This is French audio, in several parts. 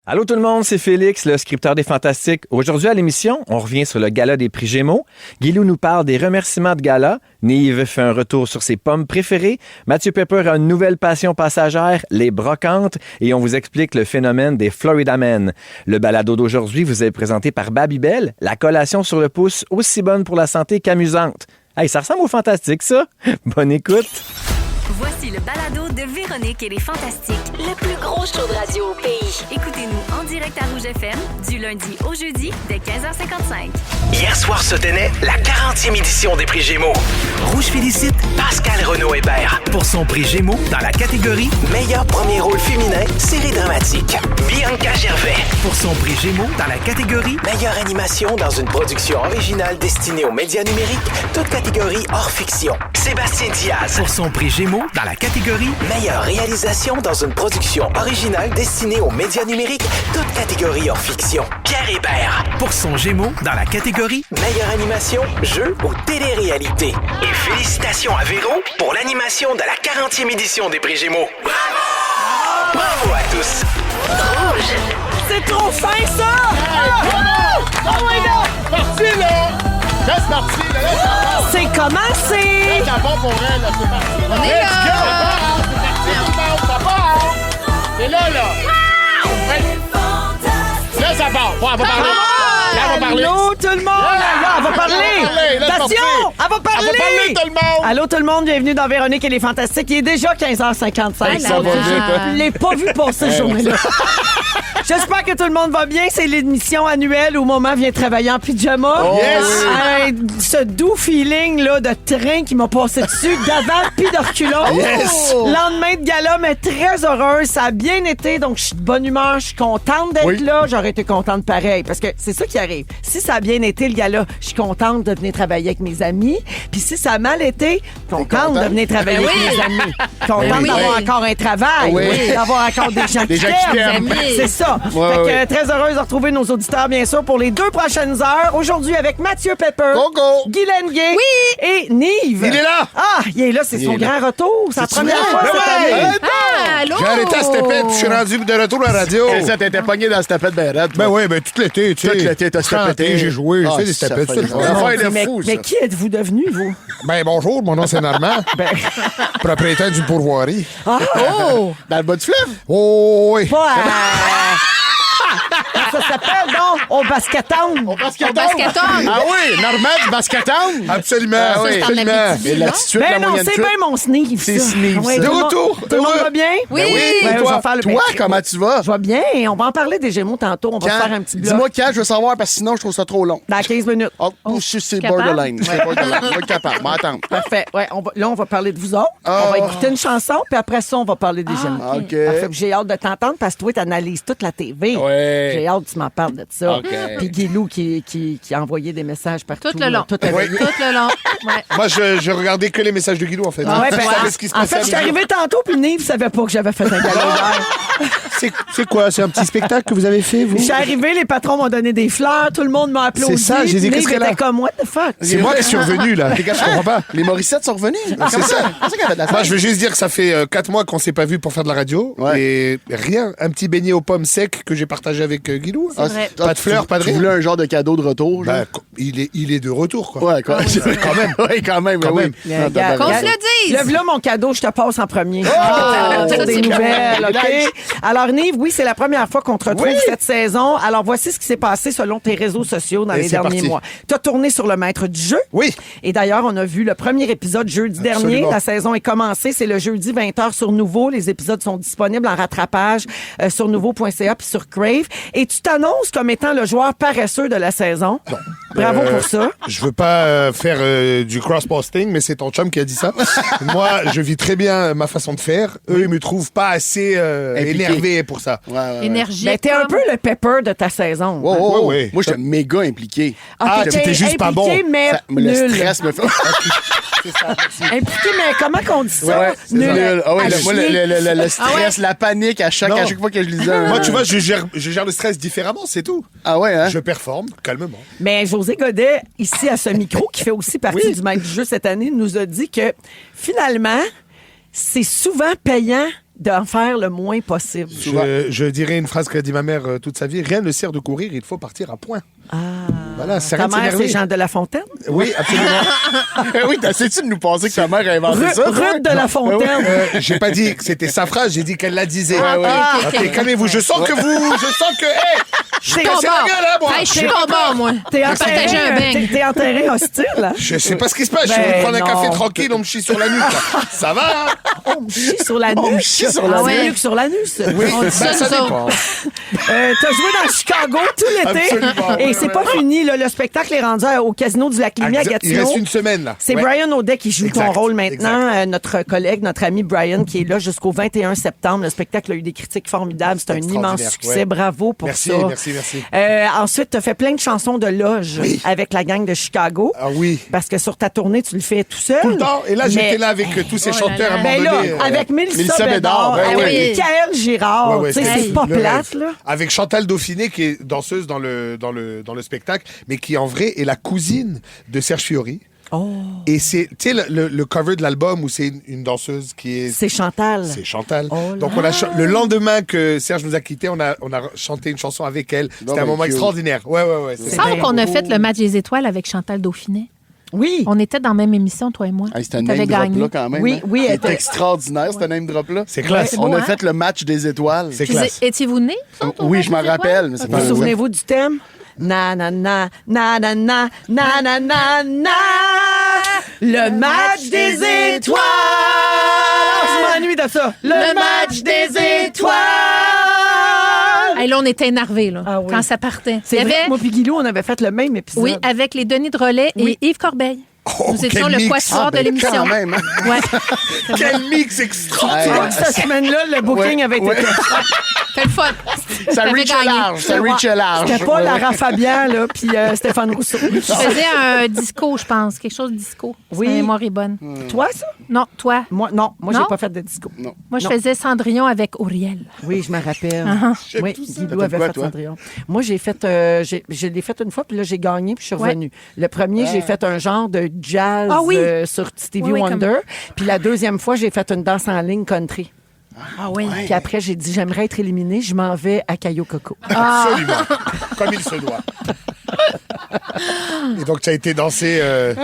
Allô tout le monde, c'est Félix, le scripteur des Fantastiques. Aujourd'hui à l'émission, on revient sur le gala des prix Gémeaux. Guilou nous parle des remerciements de gala. Nive fait un retour sur ses pommes préférées. Mathieu Pepper a une nouvelle passion passagère, les brocantes. Et on vous explique le phénomène des Florida Men. Le balado d'aujourd'hui vous est présenté par Babybel, la collation sur le pouce aussi bonne pour la santé qu'amusante. Hey, ça ressemble au Fantastique, ça? Bonne écoute! Voici le balado de Véronique et les Fantastiques, le plus gros show de radio au pays. Écoutez-nous en direct à Rouge FM, du lundi au jeudi, dès 15h55. Hier soir se tenait la 40e édition des prix Gémeaux. Rouge félicite Pascal Renaud-Hébert pour son prix Gémeaux dans la catégorie Meilleur premier rôle féminin, série dramatique. Bianca Gervais pour son prix Gémeaux dans la catégorie Meilleure animation dans une production originale destinée aux médias numériques, toute catégorie hors fiction. Sébastien Diaz pour son prix Gémeaux dans la catégorie Meilleure réalisation dans une production originale destinée aux médias numériques, toute catégorie hors fiction. Pierre Hébert pour son Gémeaux dans la catégorie Meilleure animation, jeu ou télé-réalité. Et félicitations à Véro pour l'animation de la 40e édition des prix Gémeaux. Bravo! Bravo à tous! Rouge! C'est trop fin, ça! Oh my God! Parti, là! Laisse parti, là! Laisse parti! C'est commencé! Laisse la bombe pour elle, là, c'est parti! On est là! C'est parti, tout le monde, ça part! C'est là! Là, ça part! Ouais, elle va parler! Là, elle va parler! Allô, tout le monde! Là, elle va parler! Attention! Elle va parler! Tout le monde! Allô, tout le monde! Bienvenue dans Véronique et les Fantastiques. Il est déjà 15h55. Ça va vite, hein? Je l'ai pas vu pour cette journée-là. J'espère que tout le monde va bien. C'est l'émission annuelle où Maman vient travailler en pyjama. Oh, yes! Ce doux feeling là, de train qui m'a passé dessus d'avant puis de reculons. Yes! Lendemain de gala, mais très heureuse. Ça a bien été, donc je suis de bonne humeur. Je suis contente d'être là. J'aurais été contente pareil. Parce que c'est ça qui arrive. Si ça a bien été, le gala, je suis contente de venir travailler avec mes amis. Puis si ça a mal été, contente de venir travailler avec mes amis. Contente d'avoir encore un travail. D'avoir encore des gens qui t'aiment. C'est ça. Fait que, très heureuse de retrouver nos auditeurs, bien sûr, pour les 2 prochaines heures. Aujourd'hui, avec Mathieu Pepper, Guylaine Gay et Nive. Il est là! Ah, il est là, c'est son grand retour. C'est la première fois Ben cette ouais! année. Allô? J'ai arrêté à cette tapette, puis je suis rendu de retour à la radio. C'est ça, t'étais pogné dans cette tapette ben raide. Ben oui, ben tout l'été, tu sais. Tout l'été, t'as Je suis rentré, j'ai joué, j'ai fait des tapettes. tout le temps. L'affaire mais, de fou, ça. mais qui êtes-vous devenu, vous? Ben bonjour, mon nom c'est Normand, propriétaire du pourvoirie. Oh! Dans le bas du fleuve? Oh oui. Pas à... Ça s'appelle, donc, au Basket-Town. Au basket-town. Ah oui, Normand du basket-town. Absolument, Ah oui. absolument. Et l'attitude de Ben la non, moyenne c'est cuite. bien mon sneeze, C'est ça. sneeze, Ouais, ça. tout De le monde- retour, Tout le monde heureux. va bien? Oui. Ben, je Toi, vais faire le toi, ben, comment tu vas? Je vais bien. On va en parler des Gémeaux tantôt. On va se faire un petit bloc. Dis-moi quand, je veux savoir, parce que sinon, je trouve ça trop long. Dans 15 minutes. Oh, c'est capable? borderline. C'est borderline. On va être capable. M'attendre. Parfait. Ouais, là, on va parler de vous autres. On va écouter une chanson, puis après ça, on va parler des Gémeaux. OK. Parfait. J'ai hâte de t'entendre parce que toi, tu analyses toute la TV. Ouais. J'ai hâte que tu m'en parles de ça. OK. Puis Guilou qui a envoyé des messages partout. Tout le long. Tout le long. Tout le long. Ouais. Moi, je regardais que les messages de Guido, en fait. Ah ouais, Je ben, savais ce qui se en passait. fait, je suis arrivé tantôt, puis Nive savait pas que j'avais fait un gala hier. C'est quoi? C'est un petit spectacle que vous avez fait, vous? Je suis arrivé, les patrons m'ont donné des fleurs, tout le monde m'a applaudi. C'est ça, j'ai dit, Nive qu'est-ce qu'elle a? était comme, what the fuck? C'est moi qui suis revenu, là. Les gars, je comprends pas. Les Morissettes sont revenus. C'est ça. C'est ça qu'elle avait de la Moi, fête. je veux juste dire que ça fait 4 mois qu'on s'est pas vu pour faire de la radio. Ouais. Et rien. Un petit beignet aux pommes secs que j'ai partagé avec Guilou. C'est vrai. Pas de fleurs, pas de Tu rien. voulais un genre de cadeau de retour, genre? Ben, il est de retour, quoi. Ouais, quand même. Oui, quand même. Quand oui. même. Non, t'as Qu'on raison. se le dise. Lève là mon cadeau, je te passe en premier. ça, Pour c'est des bien. nouvelles, OK? Alors, Nive, oui, c'est la première fois qu'on te retrouve Oui. cette saison. Alors, voici ce qui s'est passé selon tes réseaux sociaux dans Et les c'est derniers parti. mois. Tu as tourné sur le maître du jeu. Oui. Et d'ailleurs, on a vu le premier épisode jeudi dernier. Absolument. La saison est commencée. C'est le jeudi 20h sur Nouveau. Les épisodes sont disponibles en rattrapage sur nouveau.ca puis sur Crave. Et tu t'annonces comme étant le joueur paresseux de la saison. Bravo pour ça. Je veux pas faire du cross-posting, mais c'est ton chum qui a dit ça. Moi, je vis très bien ma façon de faire. Eux, ils me trouvent pas assez énervé pour ça. Ouais. Énergie. Ben, t'es un peu le pepper de ta saison. Oh, oh, oh. Ouais. Moi, j'étais méga impliqué. t'étais juste pas bon. Mais Le nul. stress me fait. Impliqué, mais comment qu'on dit ça? Ouais, c'est nul. Ah ouais, À moi, chier. le stress, la panique à chaque fois que je lisais un... Moi, tu vois, je gère le stress différemment, c'est tout. Ah ouais, hein? Je performe calmement. Mais José Godet, ici à ce micro, qui fait aussi partie du maître du jeu cette année, nous a dit que finalement, c'est souvent payant d'en faire le moins possible. Je dirais une phrase qu'a dit ma mère toute sa vie. Rien ne sert de courir, il faut partir à point. Voilà, c'est Ta rien de mère, s'énerver. c'est Jean de La Fontaine? Oui, absolument. Oui, t'essaies-tu de nous penser que ta mère a inventé ça? Rude de La Fontaine. J'ai pas dit que c'était sa phrase, j'ai dit qu'elle la disait. ok. Calmez-vous, je sens que hey, je T'es cassé la gueule, hein, moi. Hey, je suis ton bord, moi. T'es Partager un beigne. t'es enterré hostile, hein? Je sais pas ce qui se passe, je Ben vais prendre un non. café tranquille, on me chie sur la nuque. Là. Ça va, hein? On me chie sur la nuque. On me chie sur la Ah, nuque. c'est mieux que sur l'anus. Oui, On dit ça, ça nous dépend. T'as joué dans Chicago tout l'été. Absolument. Et Ouais, c'est ouais, pas ouais. fini, là. Le spectacle est rendu au Casino du Lac-Lémy à Il Gatineau. reste une semaine, là. C'est Ouais. Brian Audet qui joue ton Exact, rôle maintenant, exact. notre collègue, notre ami Brian, qui est là jusqu'au 21 septembre. Le spectacle a eu des critiques formidables. C'est un immense extraordinaire, succès. ouais. Bravo pour Merci, ça. merci. Ensuite, tu as fait plein de chansons de loge avec la gang de Chicago. Ah oui. Parce que sur ta tournée, tu le fais tout seul. Tout le temps. Et là, Mais- j'étais là avec tous ces chanteurs à un Ben moment là, donné. avec Mélissa Mélissa Bédard, Bédard, ben avec oui. Michael Girard. Ouais, ouais, Tu sais, c'était c'est pas le plate, rêve. là. Avec Chantal Dauphiné, qui est danseuse dans le spectacle, mais qui en vrai est la cousine de Serge Fiori. Oh. Et c'est, tu sais, le cover de l'album où c'est une danseuse qui est. C'est Chantal. C'est Chantal. Oh là. Donc, le lendemain que Serge nous a quittés, on a chanté une chanson avec elle. C'était un ben, moment cute. extraordinaire. Ouais. Il semble qu'on a fait le match des étoiles avec Chantal Dauphiné. Oui. On était dans la même émission, toi et moi. Hey, c'est un T'avais name drop gagné. là quand même. Oui, hein? oui, Il elle est était- extraordinaire, ce name drop là. C'est classe. c'est On beau, a hein? fait le match des étoiles. C'est Puis, classe. étiez-vous nés? Oui, je m'en rappelle, mais c'est pas Vous souvenez-vous du thème? Na na na na na na na na na na le match des étoiles. Je m'ennuie de ça. Le match des étoiles. Hey, là, on était énervés là, Ah oui. quand ça partait. C'est Il y vrai avait, que moi puis Guilou, on avait fait le même épisode. oui, avec les Denis de Relais Oui. et Yves Corbeil. Oh, Nous étions quel le mix. quatuor de ben, l'émission. quand même, hein? Ouais. Quel mix Tu extraordinaire. vois que cette semaine-là, le booking avait été fait. C'était le fun. Ça T'avais reach gagné. large, ça reach large. C'était pas Lara Fabian, là, puis Stéphane Rousseau. Je faisais un disco, je pense. Quelque chose de disco. Oui. Si ma mémoire est bonne. Toi, ça? Non, toi. Moi, non. Moi, j'ai Non? pas fait de disco. Moi, je Non. faisais Cendrillon avec Auriel. Oui, je me rappelle. Oui, Guilou T'as fait avait quoi, fait toi? Cendrillon. Moi, j'ai fait, je l'ai fait une fois, puis là, j'ai gagné, puis je suis Ouais. revenue. Le premier, j'ai fait un genre de jazz Ah oui. sur Stevie Oui, oui, Wonder. Puis la deuxième fois, j'ai fait une danse en ligne country. Ah oui. Puis après, j'ai dit, j'aimerais être éliminée, je m'en vais à Cayo Coco. Absolument. Comme il se doit. Et donc, tu as été dansé.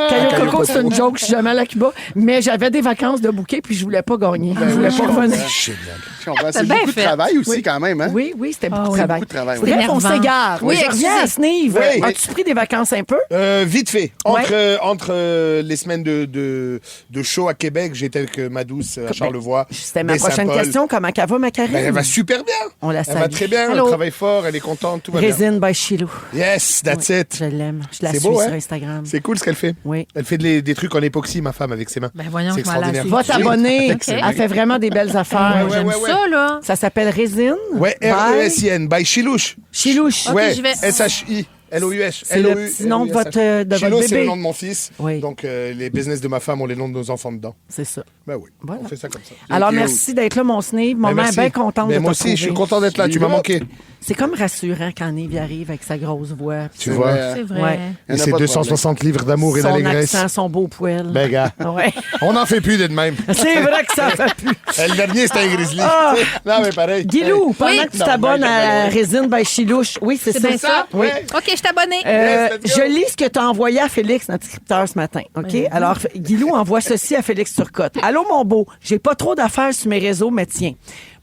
Cayo Coco, c'est une joke, je suis jamais allée à Cuba. Mais j'avais des vacances de bouquet, puis je voulais pas gagner. Je voulais pas revenir. Génial. Je comprends. C'est bien beaucoup de fait. travail aussi, quand même. Hein? Oui, oui, c'était beaucoup de oui. travail. Beaucoup de travail, oui. Bref, on Énervant. s'égare. Oui, Je reviens à excusez. Snive. Oui. As-tu pris des vacances un peu? Vite fait. Entre les semaines de show à Québec, j'étais avec ma douce à Charlevoix. C'était ma baie prochaine Saint-Paul. question. Comment elle va, ma Karine? Ben, elle va super bien. On la Elle va salue. très bien. Allô. Elle travaille fort. Elle est contente. Tout va bien. Résine by Chilou. Yes, that's Oui, it. Je l'aime. Je la C'est suis beau, sur hein? Instagram. C'est cool ce qu'elle fait. Oui. Elle fait des trucs en époxy, ma femme, avec ses mains. Ben voyons, C'est je vais aller extraordinaire. Va t'abonner. Ok. Elle fait vraiment des belles affaires. Ouais, J'aime ouais, ça, là. Ça s'appelle Résine. Ouais, by R-E-S-I-N, by Chilouche. Chilouche. Ok, Ouais, j'y vais. S-H-I. L-O-U-S. C'est le petit nom de votre Chilo, c'est bébé. le nom de mon fils. Oui. Donc, les business de ma femme ont les noms de nos enfants dedans. C'est ça. Ben oui, Voilà. on fait ça comme ça. Alors, cute. merci d'être là, mon Snive. Maman merci. est bien contente Ben de te moi aussi, je suis retrouver. content d'être là. Tu m'as manqué. C'est comme rassurant quand Nive arrive avec sa grosse voix. Tu vois. C'est vrai. Ouais. Et Il y en a c'est pas de 260 livres d'amour et Son d'allégresse. accent, son beau poil. Ben, gars, Ouais. on n'en fait plus d'être même. C'est vrai que ça fait plus. Le dernier, c'était un grizzly. Ah. Non, mais pareil. Guilou, pendant Oui. que tu t'abonnes à Résine by Chilouche. Oui, c'est C'est ça. bien ça? Oui. OK, je t'abonne. Yes, let's go. Je lis ce que tu as envoyé à Félix, notre scripteur, ce matin. OK? Alors, Guilou envoie ceci à Félix Turcotte. Allô, mon beau, j'ai pas trop d'affaires sur mes réseaux, mais tiens.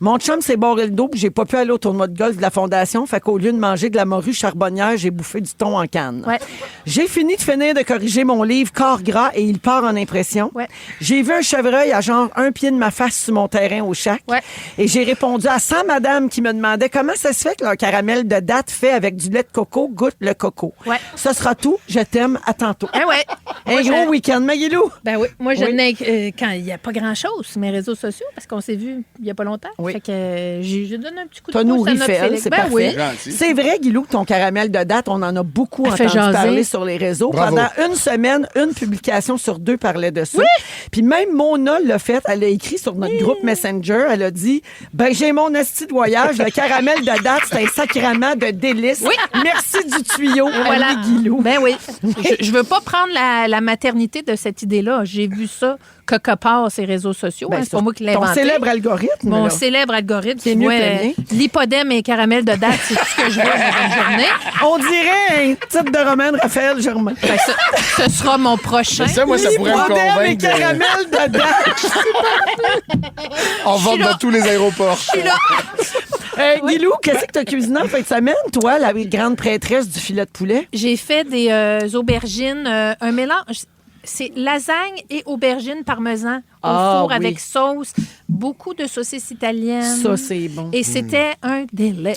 Mon chum s'est barré le dos, puis j'ai pas pu aller au tournoi de golf de la Fondation. Fait qu'au lieu de manger de la morue charbonnière, j'ai bouffé du thon en canne. Ouais. J'ai fini de finir de corriger mon livre Corps gras et il part en impression. Ouais. J'ai vu un chevreuil à genre un pied de ma face sur mon terrain au Chac. Ouais. Et j'ai répondu à 100 madames qui me demandaient comment ça se fait que leur caramel de date fait avec du lait de coco goûte le coco. Ouais. Ce sera tout. Je t'aime. À tantôt. Ah ouais. Un Moi, gros je- week-end, Maguilou. Ben oui. Moi, je Oui. n'ai quand il n'y a pas grand-chose sur mes réseaux sociaux parce qu'on s'est vu il n'y a pas longtemps. Oui. Oui. Fait que j'ai donné un petit coup de T'as pouce nourri à notre Fel, Félix. c'est Ben parfait. oui. Gentil. C'est vrai, Guilou, que ton caramel de date, on en a beaucoup Ça fait entendu jaser. parler sur les réseaux. Bravo. Pendant une semaine, une publication sur 2 parlait de ça. Puis même Mona l'a fait. Elle a écrit sur notre groupe Messenger. Elle a dit j'ai mon esti de voyage. Le caramel de date, c'est un sacrement de délice. Oui. Merci du tuyau, Voilà. ami Guilou. Ben oui. Je veux pas prendre la maternité de cette idée-là. J'ai vu ça quelque part sur les réseaux sociaux. Ben, C'est pas moi qui l'ai ton inventé. célèbre algorithme. Mon là. célèbre algorithme. C'est tu mieux vois, que le mien. l'hypodème et caramel de date, c'est tout ce que je veux dans une journée. On dirait un titre de roman de Raphaël Germain. Fait que ce sera mon prochain. Mais ça, moi, ça pourrait me L'hypodème et convaincre de... caramel de date. En vente dans tous les aéroports. Guilou, qu'est-ce que tu as cuisiné en fin de semaine, toi, la grande prêtresse du filet de poulet? J'ai fait des aubergines, un mélange. C'est lasagne et aubergines parmesan au Ah, four oui. avec sauce, beaucoup de saucisses italiennes. Ça, c'est bon. Et c'était un délice.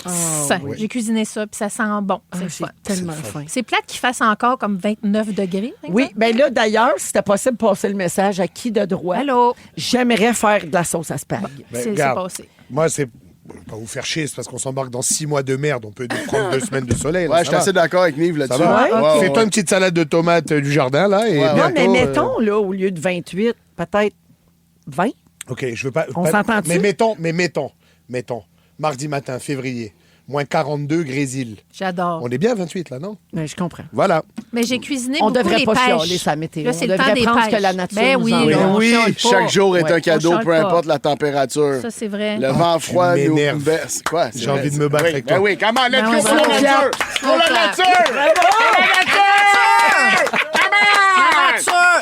Ah, oui. J'ai cuisiné ça, puis ça sent bon. C'est Ah, le j'ai fun. tellement faim. C'est plate qu'il fasse encore comme 29 degrés. par Oui, exemple. bien là, d'ailleurs, si c'était possible de passer le message à qui de droit, Allô? j'aimerais faire de la sauce à spag. C'est regarde. passé. Moi, c'est. Je vais pas vous faire chier, c'est parce qu'on s'embarque dans 6 mois de merde. On peut nous prendre 2 semaines de soleil. là, Ouais, ça je suis va. assez d'accord avec Nive là-dessus. Ça va? Ouais, Ouais, Fais-toi ouais. une petite salade de tomates du jardin, là. Et Ouais, Non, bientôt, mais mettons, là, au lieu de 28, peut-être 20. OK, je veux pas. On s'entend-tu? Mais mettons. Mardi matin, février. Moins 42, Grésil. J'adore. On est bien à 28, là, non? Mais je comprends. Voilà. Mais j'ai cuisiné On beaucoup devrait les pas pêches. chialer sa météo. Là, c'est On le temps devrait des prendre ce pêches. que la nature Ben nous oui, envoie. là, on Oui, chiale pas. chaque jour est Ouais, un cadeau, on chiale peu pas. importe la température. Ça, c'est vrai. Le vent froid tu nous m'énerves. baisse. Quoi? C'est J'ai vrai, envie de c'est- me battre oui, avec ben toi. oui, comment? Let's Ben go oui, pour la on nature! clap. Pour la On nature! La nature!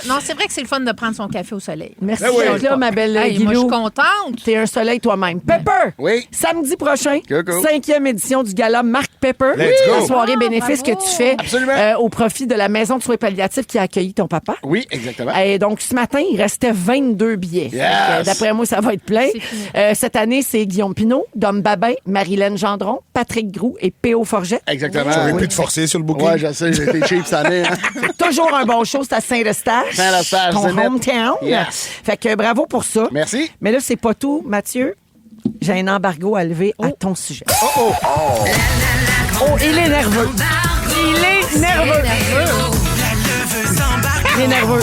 Non, c'est vrai que c'est le fun de prendre son café au soleil. Merci Ben oui. d'être là, ma belle Hey, moi, je suis Guilou. contente. T'es un soleil toi-même. Pepper! Oui. Samedi prochain, Coucou. 5e édition du gala Marc Pepper. Let's go. La soirée bénéfice que bravo. tu fais Absolument. au profit de la maison de soins palliatifs qui a accueilli ton papa. Oui, exactement. Et donc, ce matin, il restait 22 billets. Yes. Fait que, d'après moi, ça va être plein. C'est fini. Cette année, c'est Guillaume Pinault, Dom Babin, Marilyn Gendron, Patrick Groux et P.O. Forget. Exactement. J'aurais Oui. pu te forcer sur le booking. Ouais, je sais, j'ai été cheap cette année. Hein. Toujours un bon show, c'est à Saint-Eustache. Saint-Eustache, ton Zénith. hometown. Yes. Fait que bravo pour ça. Merci. Mais là, c'est pas tout, Mathieu. J'ai un embargo à lever à ton sujet. Oh, il est nerveux. Il est nerveux. Il est nerveux.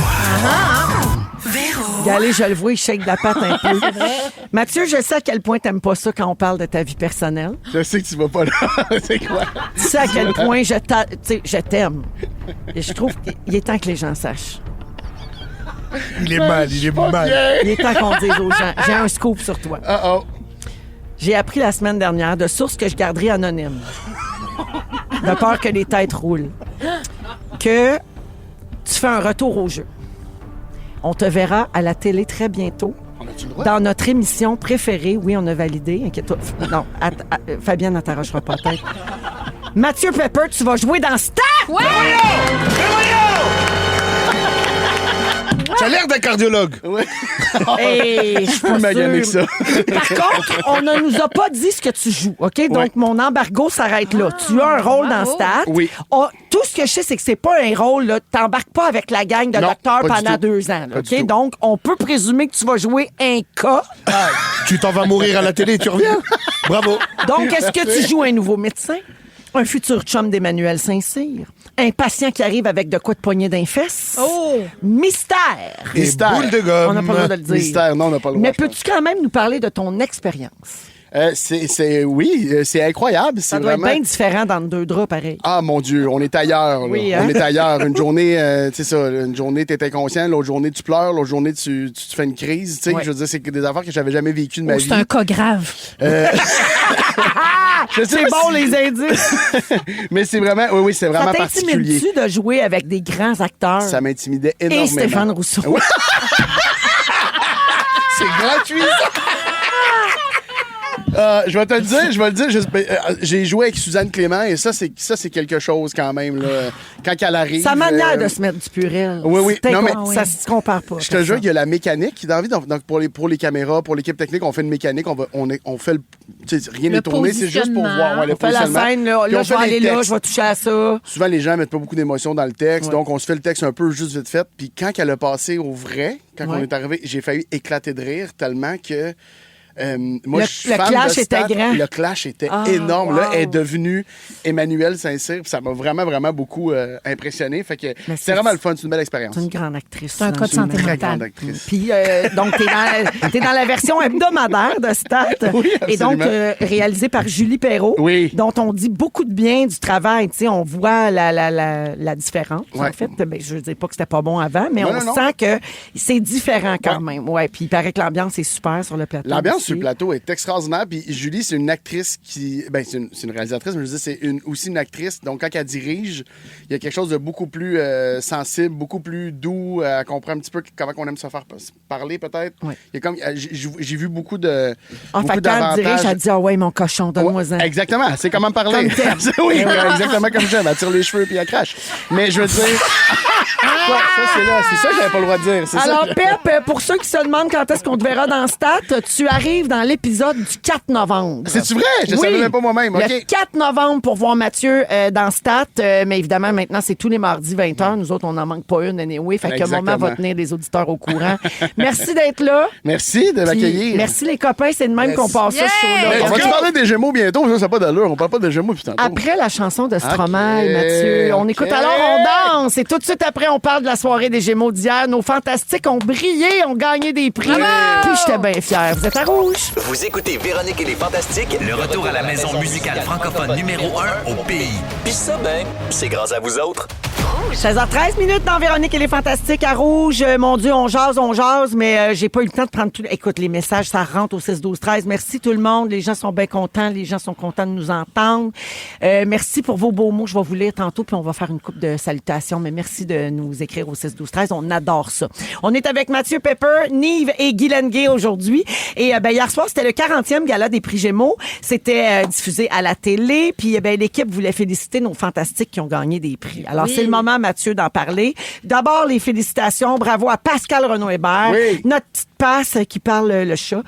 Allez, je le vois, il shake de la patte un peu. Mathieu, je sais à quel point t'aimes pas ça quand on parle de ta vie personnelle. Je sais que tu vas pas là. C'est quoi? Tu sais à quel point tu sais, je t'aime. Et je trouve qu'il est temps que les gens sachent. Il est mal, il est mal. Il est temps qu'on dise aux gens. J'ai un scoop sur toi. Oh. J'ai appris la semaine dernière de sources que je garderai anonymes. De peur que les têtes roulent. Que tu fais un retour au jeu. On te verra à la télé très bientôt. On a-tu le droit? Dans notre émission préférée, oui, on a validé. Inquiète-toi. Non, Fabienne ne t'arrachera pas la tête. Mathieu Pepper, tu vas jouer dans Star! Ouais! Tu as l'air d'un cardiologue. Oui. Hey, je suis pas Plus magané que sûre. ça. Par contre, on ne nous a pas dit ce que tu joues, OK? Donc, Ouais. mon embargo s'arrête là. Tu as un rôle dans bravo. Stat. Oui. Tout ce que je sais, c'est que c'est pas un rôle, là. T'embarques pas avec la gang de Non, docteurs pas du pendant tout. 2 ans, là, Pas du OK? tout. Donc, on peut présumer que tu vas jouer un cas. Tu t'en vas mourir à la télé et tu reviens. Bravo. Donc, est-ce que tu joues un nouveau médecin? Un futur chum d'Emmanuel Saint-Cyr? Un patient qui arrive avec de quoi de poignée d'un fesse? Oh! Mystère! Et Mystère. boule de gomme. On n'a pas le droit de le dire. Mystère, non, on n'a pas le droit. Mais je pense. peux-tu quand même nous parler de ton expérience? C'est incroyable. Ça C'est doit vraiment... être bien différent dans le 2 draps, pareil. Ah, mon Dieu, on est ailleurs. Là. Oui, hein? On est ailleurs. Une journée, tu sais ça, une journée, t'es inconscient. L'autre journée, tu pleures. L'autre journée, tu te fais une crise. Tu sais, Ouais. je veux dire, c'est des affaires que j'avais jamais vécues de ma Oh, vie. c'est un cas grave. Je sais C'est pas bon, si- les indices! Mais c'est vraiment, oui, c'est vraiment Ça particulier. t'intimide-tu de jouer avec des grands acteurs? Ça m'intimidait Et énormément. Stéphane Rousseau. C'est gratuit, ça! Je vais te le dire, j'ai joué avec Suzanne Clément et ça c'est quelque chose quand même là. Quand elle arrive. Sa manière de se mettre du purel. Oui, oui. C'est Non, mais- ça se compare pas. Je te jure qu'il y a la mécanique dans la vie. Donc pour les caméras, pour l'équipe technique, on fait une mécanique, on fait tu sais, rien Le n'est tourné, c'est juste pour voir. Ouais, le On fait la positionnement. scène, là, Puis là on je vais fait les aller là, textes. je vais toucher à ça. Souvent, les gens mettent pas beaucoup d'émotion dans le texte, Ouais. donc on se fait le texte un peu juste vite fait. Puis quand elle a passé au vrai, quand Ouais. on est arrivé, j'ai failli éclater de rire tellement que Moi, je suis fan de clash était Stat. grand. Le clash était énorme. Là, elle est devenue Emmanuelle Saint-Cyr. Ça m'a vraiment, vraiment beaucoup impressionné. Fait que c'est vraiment le fun. C'est une belle expérience. C'est une grande actrice. C'est un cas de santé Très grande mentale. actrice. Puis, donc, t'es dans la version hebdomadaire de Stat. Oui, et donc, absolument. réalisée par Julie Perrault, Oui. dont on dit beaucoup de bien du travail. Tu sais, on voit la différence. Ouais. En fait, ben, je ne dis pas que c'était pas bon avant, mais Non, on non. sent que c'est différent quand Ouais. même. Ouais, puis il paraît que l'ambiance est super sur le plateau. L'ambiance aussi. sur le plateau est extraordinaire. Puis Julie, c'est une actrice qui. Ben, c'est une réalisatrice, mais je veux dire, c'est aussi une actrice. Donc, quand elle dirige, il y a quelque chose de beaucoup plus sensible, beaucoup plus doux. Elle comprend un petit peu comment on aime se faire parler, peut-être. Ouais. Il y a comme, j'ai vu beaucoup de. Ah, beaucoup fait que quand elle dirige, elle dit: ah ouais, mon cochon, donne-moi-en. Ouais, exactement, c'est comment parler. Comme t'aimes. Oui, exactement comme j'aime. Elle tire les cheveux puis elle crache. Mais je veux dire. Quoi, c'est ça que j'avais pas le droit de dire. C'est Alors, ça que- Pep, pour ceux qui se demandent quand est-ce qu'on te verra dans Stat, tu arrives dans l'épisode du 4 novembre. C'est-tu vrai? Je Oui. savais même pas moi-même. Le OK. 4 novembre pour voir Mathieu dans Stat. Mais évidemment, maintenant, c'est tous les mardis 20h. Nous autres, on n'en manque pas une anyway. Fait que Exactement. moment va tenir les auditeurs au courant. Merci d'être là. Merci de Puis, m'accueillir. merci les copains. C'est de même qu'on passe ça, ce Yeah! show-là. Hey, on va-tu parler des Gémeaux bientôt? Ça n'a pas d'allure. On parle pas de Gémeaux puis tantôt. Après la chanson de Stromae, Ok, Mathieu, on ok. écoute Alors on danse. Et tout de suite après, on parle de la soirée des Gémeaux d'hier. Nos fantastiques ont brillé, ont gagné des prix. Puis j'étais bien fière. Vous êtes à rouge. Vous écoutez Véronique et les Fantastiques, le retour à la maison musicale francophone numéro 1 au pays. Puis ça, ben, c'est grâce à vous autres. 16h13 minutes dans Véronique et les Fantastiques à Rouge. Mon Dieu, on jase, mais j'ai pas eu le temps de prendre tout. Écoute, les messages, ça rentre au 6-12-13. Merci tout le monde. Les gens sont bien contents. Les gens sont contents de nous entendre. Merci pour vos beaux mots. Je vais vous lire tantôt, puis on va faire une coupe de salutations. Mais merci de nous écrire au 6-12-13. On adore ça. On est avec Mathieu Pepper, Nive et Guy Lenguet aujourd'hui. Et hier soir, c'était le 40e gala des prix Gémeaux. C'était diffusé à la télé. Puis l'équipe voulait féliciter nos fantastiques qui ont gagné des prix. Alors, c'est le moment, Mathieu, d'en parler. D'abord, les félicitations. Bravo à Pascal Renaud-Hébert, Oui. notre petite passe qui parle le chat,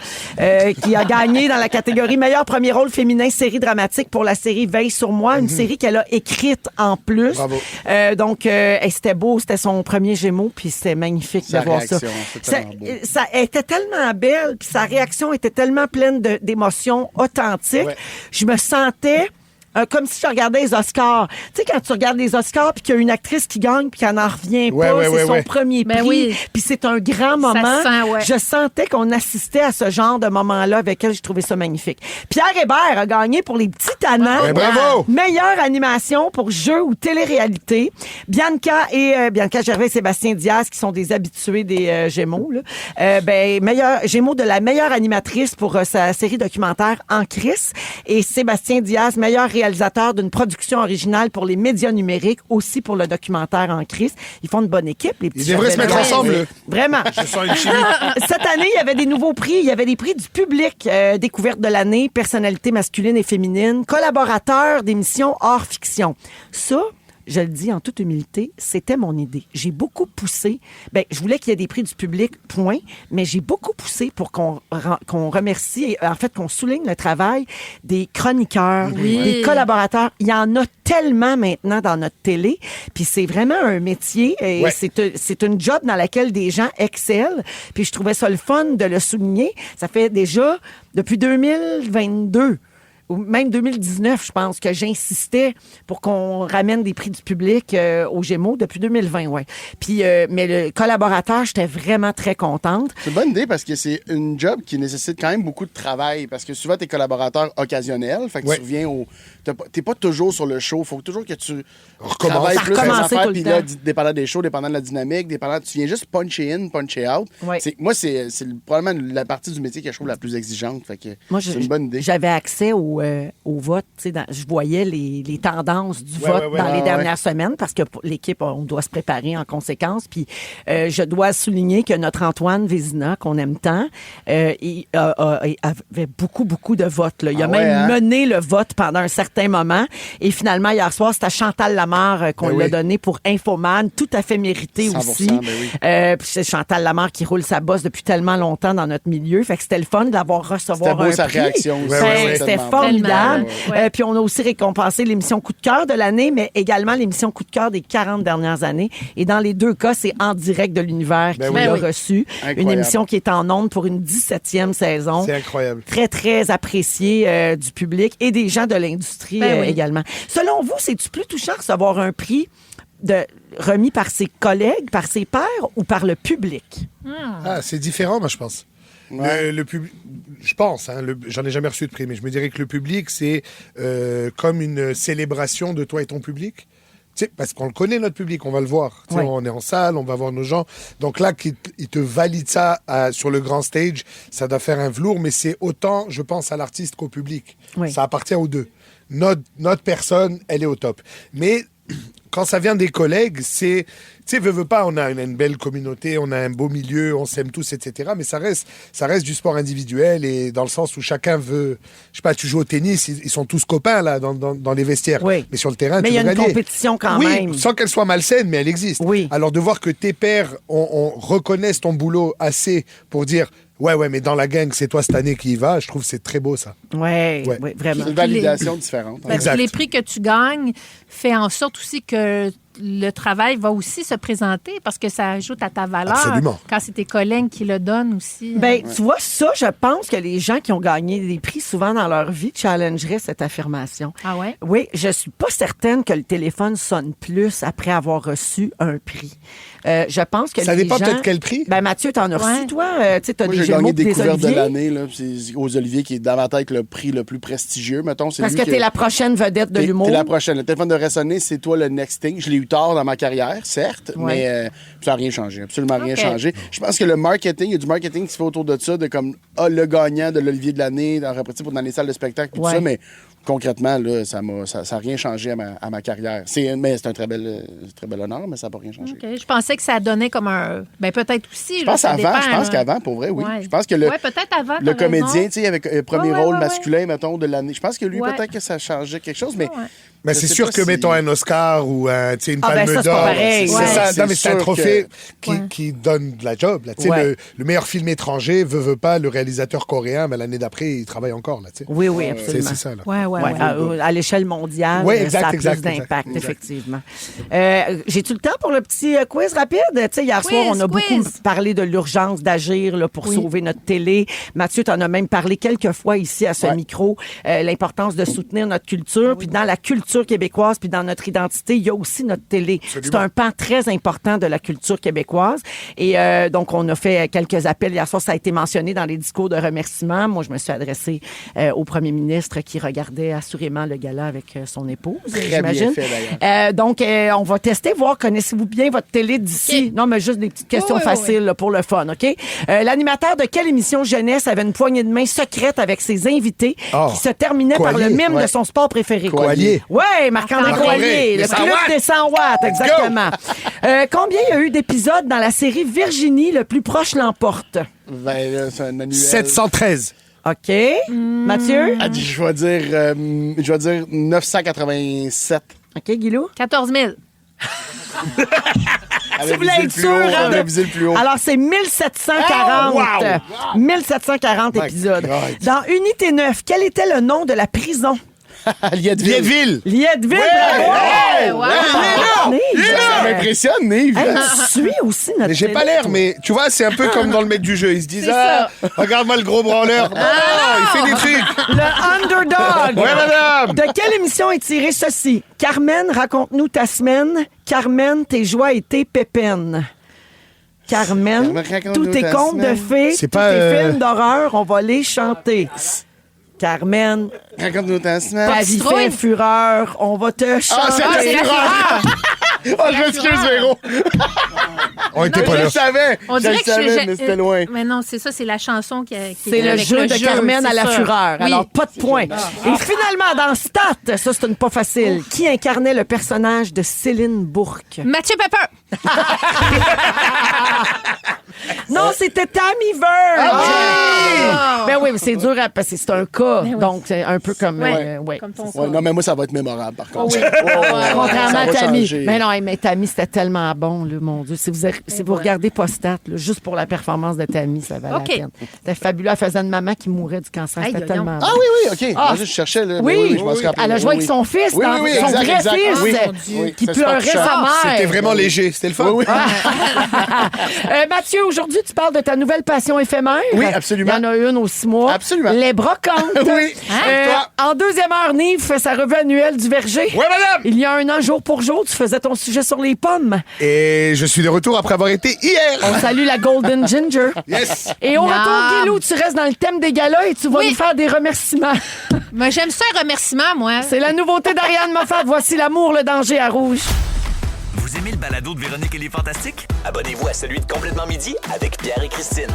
qui a gagné dans la catégorie meilleur premier rôle féminin série dramatique pour la série Veille sur moi, une série qu'elle a écrite en plus. Bravo. Donc, c'était beau, c'était son premier Gémeaux, puis c'était magnifique Sa de voir ça. réaction, c'est tellement beau. Ça était tellement belle, puis sa réaction était tellement pleine d'émotions authentiques. Ouais. Je me sentais comme si je regardais les Oscars. Tu sais, quand tu regardes les Oscars puis qu'il y a une actrice qui gagne puis qu'elle n'en revient Ouais, pas, ouais, c'est ouais, son ouais. premier Ben prix. oui. Puis c'est un grand moment. se sent, ouais. Je sentais qu'on assistait à ce genre de moment-là avec elle. J'ai trouvé ça magnifique. Pierre Hébert a gagné pour Les Petits Tannants. Ben, bravo! Meilleure animation pour jeu ou télé-réalité. Bianca Gervais et Sébastien Diaz, qui sont des habitués des Gémeaux, là. Meilleur Gémeaux de la meilleure animatrice pour sa série documentaire En Crise. Et Sébastien Diaz, meilleur réalisateur d'une production originale pour les médias numériques, aussi pour le documentaire En Crise. Ils font une bonne équipe, les petits. Ils devraient se mettre Gervais. ensemble, là. Vraiment. Je sens une chimie. Cette année, il y avait des nouveaux prix. Il y avait des prix du public, découverte de l'année, personnalité masculine et féminine, collaborateur d'émissions hors fiction. Ça, je le dis en toute humilité, c'était mon idée. J'ai beaucoup poussé. Je voulais qu'il y ait des prix du public, point, mais j'ai beaucoup poussé pour qu'on remercie, en fait, qu'on souligne le travail des chroniqueurs, des collaborateurs. Il y en a tellement maintenant dans notre télé, puis c'est vraiment un métier et Ouais. c'est une job dans laquelle des gens excellent, puis je trouvais ça le fun de le souligner. Ça fait déjà depuis 2022 ou même 2019, je pense, que j'insistais pour qu'on ramène des prix du public aux Gémeaux depuis 2020, ouais. Puis, mais le collaborateur, j'étais vraiment très contente. C'est une bonne idée parce que c'est une job qui nécessite quand même beaucoup de travail parce que souvent, t'es collaborateur occasionnel. Fait que Ouais. tu reviens au. T'es pas toujours sur le show. Faut toujours que tu Recommence. travailles Ça plus les recommençait affaires. tout le Puis là, temps. dépendant des shows, dépendant de la dynamique, tu viens juste puncher in, puncher out. Ouais. Moi, c'est probablement la partie du métier que je trouve la plus exigeante. Fait que Moi, c'est une bonne idée. J'avais accès au vote. Tu sais, je voyais les tendances du Ouais, vote ouais, ouais. dans les Ah, dernières semaines parce que pour l'équipe, on doit se préparer en conséquence. Puis je dois souligner que notre Antoine Vézina, qu'on aime tant, il avait beaucoup de votes, là. Il a Ah même ouais, hein? mené le vote pendant un certain certain moment. Et finalement, hier soir, c'était à Chantal Lamarre qu'on l'a donné pour Infoman, tout à fait mérité 100%, aussi. ben oui. Puis c'est Chantal Lamarre qui roule sa bosse depuis tellement longtemps dans notre milieu. Fait que c'était le fun de l'avoir recevoir C'était beau, un sa prix. réaction aussi. C'était Tellement formidable. bon. Ouais. Puis on a aussi récompensé l'émission Coup de cœur de l'année, mais également l'émission Coup de cœur des 40 dernières années. Et dans les deux cas, c'est En direct de l'univers qui l'a reçu. Incroyable. Une émission qui est en ondes pour une 17e saison. C'est incroyable. Très, très appréciée du public et des gens de l'industrie Ben oui. également. Selon vous, c'est-tu plus touchant de recevoir un prix remis par ses collègues, par ses pairs ou par le public? Ah, c'est différent, moi, je pense. Ouais. Le public, je pense, hein, j'en ai jamais reçu de prix, mais je me dirais que le public, c'est comme une célébration de toi et ton public. Tu sais, parce qu'on le connaît, notre public, on va le voir. Tu sais, Ouais. on est en salle, on va voir nos gens. Donc là, qu'ils te valident ça sur le grand stage, ça doit faire un velours, mais c'est autant, je pense, à l'artiste qu'au public. Oui. Ça appartient aux deux. Notre personne, elle est au top. Mais quand ça vient des collègues, c'est... Tu sais, veut pas, on a une belle communauté, on a un beau milieu, on s'aime tous, etc. Mais ça reste du sport individuel et dans le sens où chacun veut... Je sais pas, tu joues au tennis, ils sont tous copains, là, dans les vestiaires. Oui. Mais sur le terrain, Mais tu il y a veux une gagner. compétition quand Oui, même. sans qu'elle soit malsaine, mais elle existe. Oui. Alors de voir que tes pairs on reconnaissent ton boulot assez pour dire... Ouais, mais dans la gang, c'est toi cette année qui y va. Je trouve que c'est très beau, ça. Oui, Ouais. oui, vraiment. C'est une validation différente. Parce que Exact. les prix que tu gagnes fait en sorte aussi que le travail va aussi se présenter parce que ça ajoute à ta valeur. Absolument. Quand c'est tes collègues qui le donnent aussi. Ben, tu vois, ça, je pense que les gens qui ont gagné des prix souvent dans leur vie challengeraient cette affirmation. Ah ouais? Oui, je suis pas certaine que le téléphone sonne plus après avoir reçu un prix. Je pense que Ça les dépend gens... peut-être quel prix. Ben, Mathieu, t'en as reçu, Ouais. toi? Tu sais, t'as Moi, des j'ai Gémeaux gagné pis des découverte de Oliviers. l'année. Là, c'est aux Oliviers qui est dans ma tête le prix le plus prestigieux, mettons. C'est Parce lui que t'es la prochaine vedette de l'humour. T'es la prochaine. Le téléphone de résonner, c'est toi le next thing. Je l'ai eu tard dans ma carrière, certes, Ouais. mais ça n'a rien changé. Absolument rien Ok. changé. Je pense que le marketing, il y a du marketing qui se fait autour de ça, de comme le gagnant de l'Olivier de l'année, dans les salles de spectacle, tout Ouais. ça, mais concrètement, là, ça n'a rien changé à ma carrière. Mais c'est un très bel honneur, mais ça n'a pas rien changé. OK. Je pensais que ça donnait comme un. Ben, peut-être aussi. Je pense qu'avant, pour vrai, oui. Ouais. Je pense que le peut-être avant. le t'as comédien, raison. tu sais, avec le premier Ouais, rôle ouais, masculin, mettons, de l'année. Je pense que lui, Ouais. peut-être que ça changeait quelque chose, mais. Ouais. Mais Je c'est sais sûr pas que, si- mettons, un Oscar ou tu sais, une Ah, ben, palme ça, c'est pas d'or, pareil. c'est Ouais. ça. C'est Non, mais c'est un sûr trophée que- qui donne de la job. Là. Tu sais, Ouais. le meilleur film étranger, veut pas, le réalisateur coréen, mais l'année d'après, il travaille encore. Là, tu sais. Oui, oui, C'est absolument. ça. Là. Ouais, ouais, Ouais, ouais. à l'échelle mondiale, Ouais, exact, ça a exact, plus d'impact, exact. effectivement. J'ai-tu le temps pour le petit quiz rapide? Tu sais, hier soir, on a beaucoup quiz. parlé de l'urgence d'agir là, pour sauver notre télé. Mathieu, t'en as même parlé quelques fois ici à ce micro, l'importance de soutenir notre culture. Puis dans la culture québécoise, puis dans notre identité, il y a aussi notre télé. C'est un pan très important de la culture québécoise. Et donc, on a fait quelques appels. Hier soir, ça a été mentionné dans les discours de remerciement. Moi, je me suis adressée au premier ministre qui regardait assurément le gala avec son épouse, j'imagine. bien fait, d'ailleurs. Donc, on va tester, voir, connaissez-vous bien votre télé d'ici? OK. Non, mais juste des petites questions Oui, oui, faciles là, pour le fun, OK? L'animateur de quelle émission jeunesse avait une poignée de main secrète avec ses invités Oh. qui se terminait par le Coallier. mime Ouais. de son sport préféré? Coallier. Oui, Marc-André Marc-André. Coallier, le Les 100 club watts. des 100 watts, exactement. Combien il y a eu d'épisodes dans la série Virginie, le plus proche l'emporte? Ben, là, c'est un annuel. 713. OK. Mathieu? Ah, je vais dire 987. OK, Guilou? 14 000. Avait voulais visé le être plus sûr, haut, hein, avait de- visé le plus haut. Alors, c'est 1740. Ah, 1740 épisodes. God. Dans Unité 9, quel était le nom de la prison? Lietteville. Lietteville. Lietteville, bravo! Wow. Nive. Ça m'impressionne, Nive. Hey, tu suis aussi notre Mais j'ai pas télé, l'air, toi. mais tu vois, c'est un peu comme dans le mec du jeu. Ils se disent, C'est ah, regarde-moi le gros branleur. Non, il fait des trucs. Le underdog. Ouais, madame. De quelle émission est tiré ceci? Carmen, raconte-nous ta semaine. Carmen, tes joies et tes pépines. Carmen, Carmen, raconte-nous tous tes ta contes de semaine. fées, C'est tous pas, tes films d'horreur, on va les chanter. Carmen, Raconte-nous ta semaine. ta vie citrouille. fait fureur, on va te chanter. c'est la fureur. Oh, je m'excuse, Véro. On était pas Je là. le savais. On Je dirait le que savais, mais c'était loin. Mais non, c'est ça, c'est la chanson qui C'est le jeu de Carmen à la fureur. Oui. Alors, pas de point. Et finalement, dans Stat, ça, c'est une pas facile. Qui incarnait le personnage de Céline Bourque? Mathieu Pepper. Non, c'était Tammy Verne. Ben oui, mais c'est dur parce que c'est un cas. Ben oui. Donc, c'est un peu comme... ouais. Comme ton Ouais, non, mais moi, ça va être mémorable, par contre. oui. Contrairement ça à va Tammy. changer. Mais non, mais Tammy, c'était tellement bon, là, mon Dieu. Si vous regardez pas Stat, là, juste pour la performance de Tammy, ça valait OK. la peine. C'était fabuleux. Elle faisait une maman qui mourait du cancer. Aïe, C'était aïe, tellement aïe. bon. Ah oui, OK. Ah. Moi, je cherchais, là. Oui, je m'en suis rappelé. elle a joué avec son fils, Oui, dans- oui, son exact, vrai exact. fils, Oui, qui oui, ça se pleurait passe sa cher. mère. C'était vraiment léger. C'était le fun. Oui, oui. Mathieu, aujourd'hui, tu parles de ta nouvelle passion éphémère. Oui, absolument. Il y en a une aux 6 mois. Absolument. Les brocantes. Oui. Toi. En deuxième heure, Nive fait sa revue annuelle du verger. Ouais, madame! Il y a un an, jour pour jour, tu faisais ton sujet sur les pommes. Et je suis de retour après avoir été hier. On salue la Golden Ginger. Yes! Et au Miam. retour, Guilou, tu restes dans le thème des galas et tu vas Oui. nous faire des remerciements. Mais j'aime ça, un remerciement, moi. C'est la nouveauté d'Ariane Moffat. Voici l'amour, le danger à rouge. Vous aimez le balado de Véronique et les Fantastiques? Abonnez-vous à celui de Complètement Midi avec Pierre et Christine.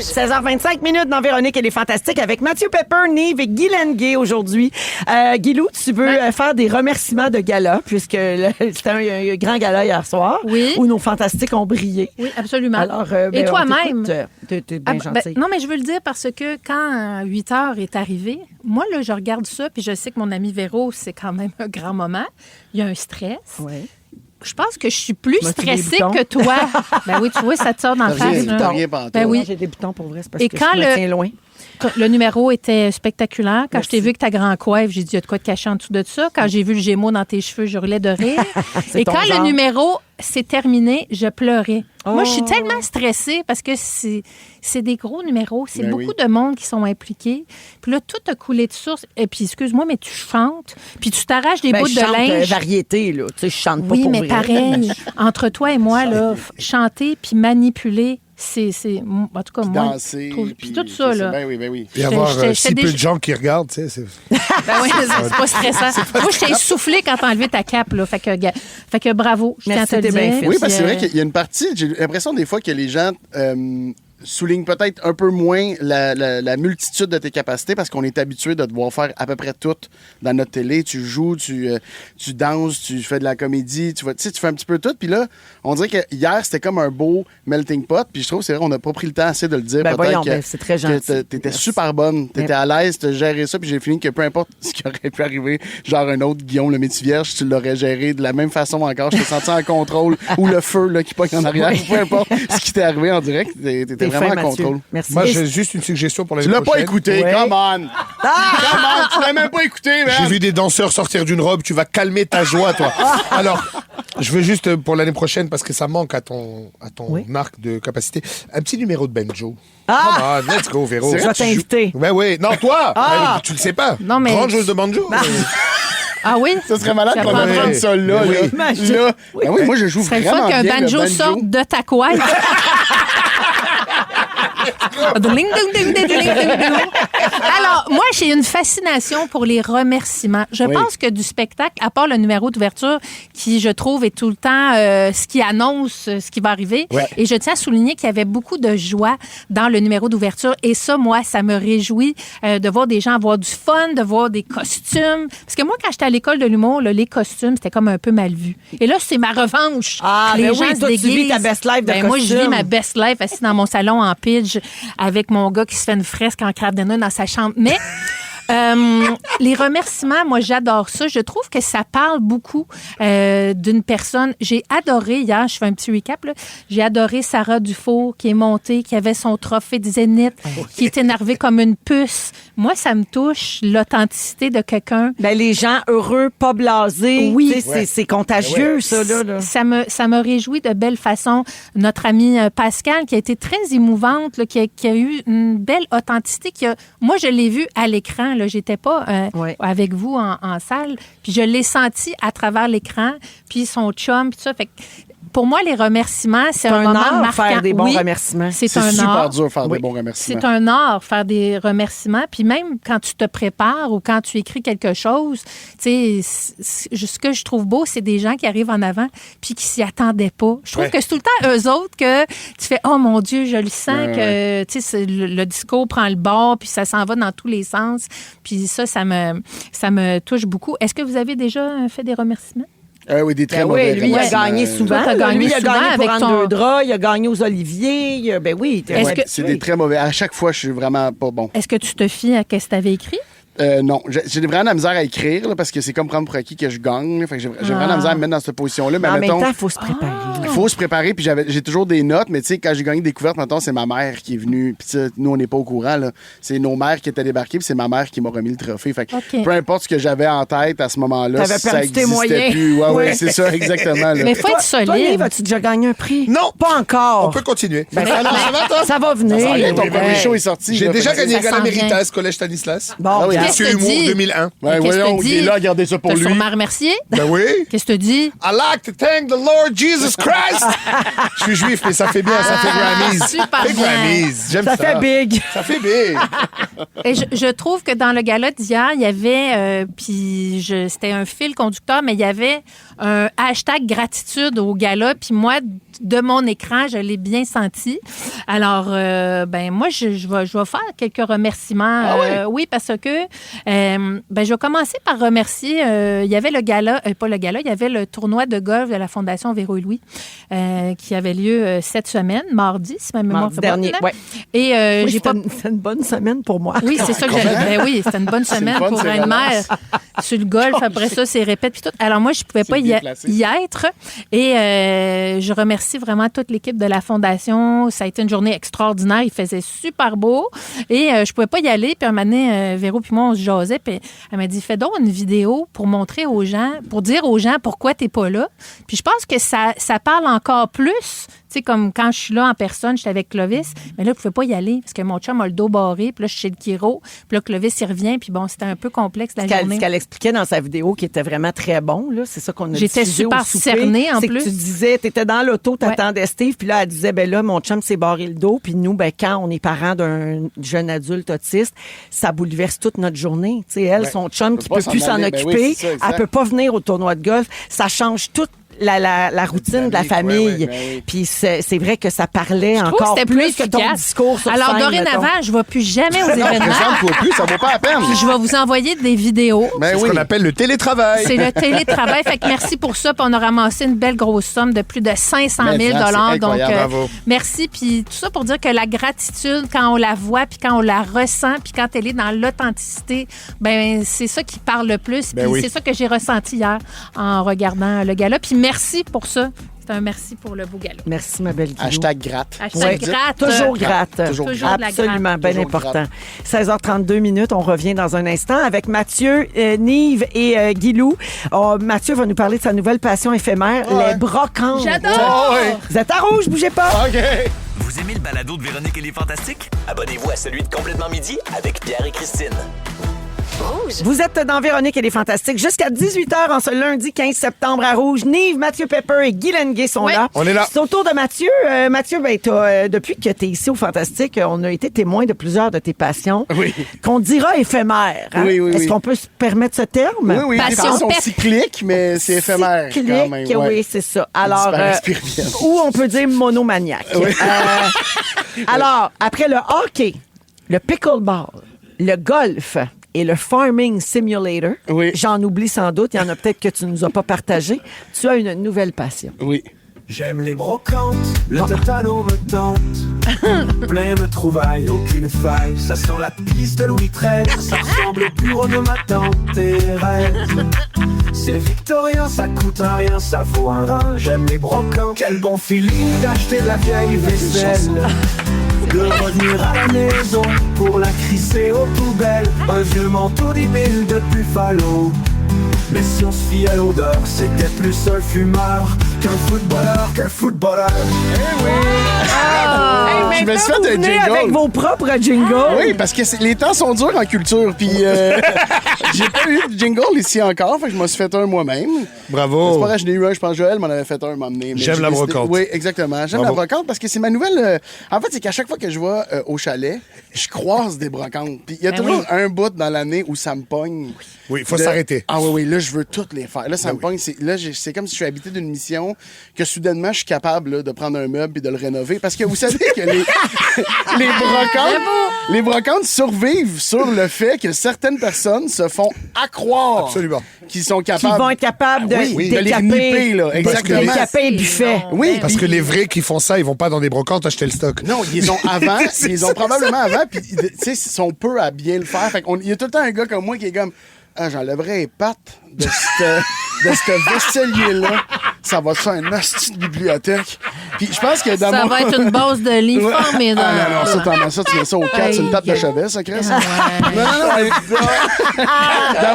16h25 minutes dans Véronique et les Fantastiques avec Mathieu Pepper, Nive et Guy Lenguet aujourd'hui. Guilou, tu veux faire des remerciements de gala puisque c'était un grand gala hier soir Oui. où nos Fantastiques ont brillé. Oui, absolument. Alors, Et on toi-même? t'écoute. T'es Ah, bien ben, gentil. non, mais je veux le dire parce que quand 8 heures est arrivé, moi, là, je regarde ça, puis je sais que mon ami Véro, c'est quand même un grand moment. Il y a un stress. Ouais. Je pense que je suis plus M'as-tu des stressée boutons? que toi. Ben oui, tu vois, ça te sort dans la T'as rien, face. là. t'as rien pantoute. Ben oui. J'ai des boutons pour vrai, c'est parce Et que quand je me le- tiens loin. Le numéro était spectaculaire. Quand Merci. je t'ai vu avec ta grand coiffe, j'ai dit, il y a de quoi te cacher en dessous de ça. Quand j'ai vu le Gémeaux dans tes cheveux, je hurlais de rire. C'est Et ton quand genre. le numéro s'est terminé, je pleurais. Moi, je suis Oh. tellement stressée parce que c'est des gros numéros. C'est Ben beaucoup oui. de monde qui sont impliqués. Puis là, tout a coulé de source. Et puis, excuse-moi, mais tu chantes. Puis tu t'arraches des Ben, bouts je de chante linge. variété, là. Tu sais, je chante pas Oui, pour mais vrai. pareil, entre toi et moi, là, chanter puis manipuler, c'est en tout cas, moi, Danser. je trouve- puis tout ça, là. Ben oui, ben oui. Puis avoir j'étais si peu déjà- de gens qui regardent, tu sais. Ben oui, c'est pas stressant. Moi, je t'ai soufflé quand t'as enlevé ta cape, là. Fait que bravo, je tiens à Merci, te le t'es bien dire. fait. Oui, parce que c'est Puis, vrai qu'il y a une partie, j'ai l'impression des fois que les gens soulignent peut-être un peu moins la multitude de tes capacités parce qu'on est habitué de devoir faire à peu près tout dans notre télé. Tu joues, tu danses, tu fais de la comédie, tu fais un petit peu tout. Puis là, on dirait que hier, c'était comme un beau melting pot. Puis je trouve, c'est vrai, on n'a pas pris le temps assez de le dire. Ben voyons, peut-être ben, c'est très gentil. que t'étais Merci. super bonne, t'étais à l'aise, t'as géré ça. Puis j'ai fini que peu importe ce qui aurait pu arriver, genre un autre Guillaume, le métier vierge, tu l'aurais géré de la même façon encore. Je t'ai senti en contrôle ou le feu là, qui pogne en arrière. Peu importe ce qui t'est arrivé en direct, t'étais T'es vraiment fin, en Mathieu. contrôle. Merci. Moi, Et- j'ai juste une suggestion pour l'année Tu l'as prochaine. pas écouté, Ouais. come on! Come on, tu l'as même pas écouté, man! J'ai vu des danseurs sortir d'une robe, tu vas calmer ta joie, toi. Alors, je veux juste, pour l'année prochaine, parce que ça manque à ton Oui. arc de capacité, un petit numéro de banjo. Ah! Come on, let's go, Véro. C'est Je vais t'inviter. Ouais, ouais. Non, toi! Ah! Tu le sais pas. Non, mais- Grande chose de banjo. Ah oui? Ça serait malade qu'on J'apprendrai. apprenne ça là. Oui. là. Imagine. Là. Ben oui, moi, je joue Ce serait le vraiment fun qu'un bien le banjo sorte de ta coiffe. Ding, ding, ding, ding, ding, ding, ding. Alors, moi, j'ai une fascination pour les remerciements. Je Oui. pense que du spectacle, à part le numéro d'ouverture, qui, je trouve, est tout le temps ce qui annonce ce qui va arriver. Ouais. Et je tiens à souligner qu'il y avait beaucoup de joie dans le numéro d'ouverture. Et ça, moi, ça me réjouit de voir des gens avoir du fun, de voir des costumes. Parce que moi, quand j'étais à l'école de l'humour, là, les costumes, c'était comme un peu mal vu. Et là, c'est ma revanche. Ah, les ben gens oui, se toi, tu vis déguisent. ta best life de Ben, moi, je costume. vis ma best life assis dans mon salon en pidge avec mon gars qui se fait une fresque en crabe dinner dans sa chambre. Mais les remerciements, moi, j'adore ça. Je trouve que ça parle beaucoup d'une personne. J'ai adoré, hier, je fais un petit recap, là, j'ai adoré Sarah Dufour qui est montée, qui avait son trophée de Zénith, qui est énervée comme une puce. Moi, ça me touche, l'authenticité de quelqu'un. Ben, les gens heureux, pas blasés. Oui. Tu sais, c'est contagieux, ça, là. Ça me réjouit de belle façon. Notre amie Pascal, qui a été très émouvante, là, qui a eu une belle authenticité. Moi, je l'ai vue à l'écran. Là, j'étais pas Ouais. avec vous en salle. Puis je l'ai senti à travers l'écran. Puis son chum, puis tout ça. Fait que pour moi, les remerciements, c'est un moment art marquant. faire des bons Oui, remerciements. C'est un super art. dur de faire Oui. des bons remerciements. C'est un art, faire des remerciements. Puis même quand tu te prépares ou quand tu écris quelque chose, tu sais, ce que je trouve beau, c'est des gens qui arrivent en avant puis qui s'y attendaient pas. Je trouve que c'est tout le temps eux autres que tu fais « Oh mon Dieu, je le sens que tu sais, le discours prend le bord puis ça s'en va dans tous les sens. » Puis ça me touche beaucoup. Est-ce que vous avez déjà fait des remerciements? Oui, des très Ben mauvais oui, lui, il a remerciements. gagné souvent. Toi, t'as gagné Lui, il a souvent gagné pour avec Anne ton- Deux Draps, il a gagné aux Oliviers. Ben oui. Est-ce Ouais, que- c'est des très mauvais. À chaque fois, je suis vraiment pas bon. Est-ce que tu te fies à ce que tu avais écrit? Non, j'ai vraiment la misère à écrire là, parce que c'est comme prendre pour acquis que je gagne. Là, fait que j'ai vraiment la misère à me mettre dans cette position-là. Mais En même mettons, temps, il faut se préparer. il faut se préparer. Puis j'ai toujours des notes, mais tu sais, quand j'ai gagné Découverte, mettons, c'est ma mère qui est venue. Puis nous, on n'est pas au courant. Là. C'est nos mères qui étaient débarquées, puis c'est ma mère qui m'a remis le trophée. Fait que OK. peu importe ce que j'avais en tête à ce moment-là, T'avais ça perdu tes existait moyens. plus. Ouais, Oui. c'est ça, exactement. Là. Mais faut être Toi, Nive, solide. as-tu déjà gagné un prix? Non. Pas encore. On peut continuer. Ben, Ah non, ça va, toi? ça va venir. Ça sent bien, ton premier Ouais. show est sorti. J'ai là, déjà fait que gagné ça Gala sent bien. Méritas, Collège Stanislas. Bon, Ah oui. regarde. Monsieur Qu'est-ce que Humour dis? 2001. Ouais, Qu'est-ce que voyons, tu il est dis? là, regardez ça pour T'as lui. sûrement remercié? Ben oui. Qu'est-ce que tu dis? I like to thank the Lord Jesus Christ. Je suis juif, mais ça fait bien, ça fait Grammys. super Fait bien. Grammys. J'aime ça. Ça fait big. Ça fait big. Et je trouve que dans le gala d'hier, il y avait, c'était un fil conducteur, mais il y avait un hashtag gratitude au gala. Puis moi, de mon écran, je l'ai bien senti. Alors, moi, je vais faire quelques remerciements. Oui, parce que, je vais commencer par remercier. Il y avait le gala, pas le gala, il y avait le tournoi de golf de la Fondation Véro et Louis qui avait lieu cette semaine, mardi, si ma mémoire Mardi fait bonne, dernier, là. ouais. Et Oui, j'ai pas. c'est une bonne semaine pour moi. Oui, c'est ça que j'allais. Ben oui, c'était une bonne semaine fun, pour c'est une mère relax. sur le golf. Après ça, c'est répète puis tout. Alors moi, je pouvais pas bien placé. y être. Et je remercie vraiment toute l'équipe de la Fondation. Ça a été une journée extraordinaire. Il faisait super beau. Et je pouvais pas y aller. Puis un moment donné, Véro puis moi, on se jasait. Puis elle m'a dit, fais donc une vidéo pour montrer aux gens, pour dire aux gens pourquoi t'es pas là. Puis je pense que ça parle encore plus. Tu sais, comme quand je suis là en personne, j'étais avec Clovis, mais là, je ne pouvais pas y aller parce que mon chum a le dos barré, puis là, je suis chez le chiro, puis là, Clovis, il revient, puis bon, c'était un peu complexe la journée. Ce qu'elle expliquait dans sa vidéo qui était vraiment très bon, là, c'est ça qu'on a J'étais diffusé super au souper, cernée, en c'est plus. que tu disais, t'étais dans l'auto, t'attendais Steve, puis là, elle disait, ben là, mon chum s'est barré le dos, puis nous, ben quand on est parents d'un jeune adulte autiste, ça bouleverse toute notre journée. Tu sais, elle, son chum qui pas peut plus s'en s'en aller. Ben oui, occuper, c'est ça, exact. elle peut pas venir au tournoi de golf, ça change toute la routine de la famille. ouais, ouais. Puis c'est vrai que ça parlait Je trouve que encore c'était plus que ton efficace. discours sur Alors, scène, dorénavant, mettons. je ne vais plus jamais aux événements. Présente-toi plus, ça vaut pas la peine. Puis je vais vous envoyer des vidéos. Ben C'est ce oui. qu'on appelle le télétravail. C'est le télétravail. Fait que merci pour ça. Puis on a ramassé une belle grosse somme de plus de 500 000 Mais c'est Donc, incroyable, bravo. merci. Puis tout ça pour dire que la gratitude, quand on la voit, puis quand on la ressent, puis quand elle est dans l'authenticité, ben c'est ça qui parle le plus. Ben Puis oui. c'est ça que j'ai ressenti hier en regardant le gala. Puis merci pour ça. C'est un merci pour le beau gala. Merci, ma belle Guilou. Hashtag gratte. Hashtag Ouais. gratte. Toujours gratte. Toujours Toujours de la Absolument, gratte. bien Toujours important. 16h32 minutes, on revient dans un instant avec Mathieu, Nive et Guilou. Oh, Mathieu va nous parler de sa nouvelle passion éphémère, les brocantes. J'adore! Oh, oui. Vous êtes à rouge, bougez pas. OK. Vous aimez le balado de Véronique et les Fantastiques? Abonnez-vous à celui de Complètement Midi avec Pierre et Christine. Vous êtes dans Véronique et les Fantastiques jusqu'à 18h en ce lundi 15 septembre à Rouge. Nive, Mathieu Pepper et Guy Lenguet sont Ouais. là. On est là. C'est au tour de Mathieu. Mathieu, ben, depuis que tu es ici au Fantastique, on a été témoin de plusieurs de tes passions Oui. qu'on dira éphémères. Hein? Oui, oui, Est-ce oui. qu'on peut se permettre ce terme? Oui, oui, les Passion temps sont pep. cycliques, mais c'est éphémère Cyclique, quand même. ouais. oui, c'est ça. Alors, disparaissent plus vite. ou on peut dire monomaniaque. Alors, après le hockey, le pickleball, le golf et le farming simulator, Oui. j'en oublie sans doute, il y en a peut-être que tu nous as pas partagé, tu as une nouvelle passion. Oui. J'aime les brocantes, le tatano me tente. Plein de trouvailles, aucune faille. Ça sent la piste Louis XIII, ça ressemble au bureau de ma tante Thérèse. C'est victorien, ça coûte rien, ça vaut un rein. J'aime les brocantes, quel bon feeling d'acheter de la vieille vaisselle. De revenir à la maison pour la crisser aux poubelles. Un vieux manteau d'Ibile de Buffalo. Mais si on se fie à l'odeur, c'était plus un fumeur qu'un footballeur. Ah! Je me suis fait vous un venez jingle. avec vos propres jingles. Oui, parce que les temps sont durs en culture. Puis j'ai pas eu de jingle ici encore, fait que je m'en suis fait un moi-même. C'est Bravo. pas vrai, j'en ai eu un, je pense Joël m'en avait fait un, m'a amené. J'aime la brocante. Oui, exactement. J'aime Bravo. la brocante parce que c'est ma nouvelle. En fait, c'est qu'à chaque fois que je vais au chalet, je croise des brocantes. Puis il y a toujours un bout dans l'année où ça me pogne. Oui, il faut s'arrêter. Ah oui, là, je veux toutes les faire. Là, ça me pogne. C'est comme si je suis habité d'une mission que soudainement, je suis capable là, de prendre un meuble et de le rénover. Parce que vous savez que les brocantes survivent sur le fait que certaines personnes se font accroire Absolument. qu'ils sont Qui capables. vont être capables de Oui, de les décaper. nipper, là. Exactement. Décaper le buffet. Oui, Parce puis- que les vrais qui font ça, ils vont pas dans des brocantes acheter le stock. Non, ils ont avant, ils ont probablement avant, puis tu sais, ils sont peu à bien le faire. Fait il y a tout le temps un gars comme moi qui est comme, j'enlèverais les pattes de ce vaisselier-là. Ça va se faire une petite bibliothèque. Puis je pense que dans Ça mon... va être une base de lit Ouais. formidable. Ah non, ça, tu mets ça au 4, c'est une table de chevet, ça, Chris.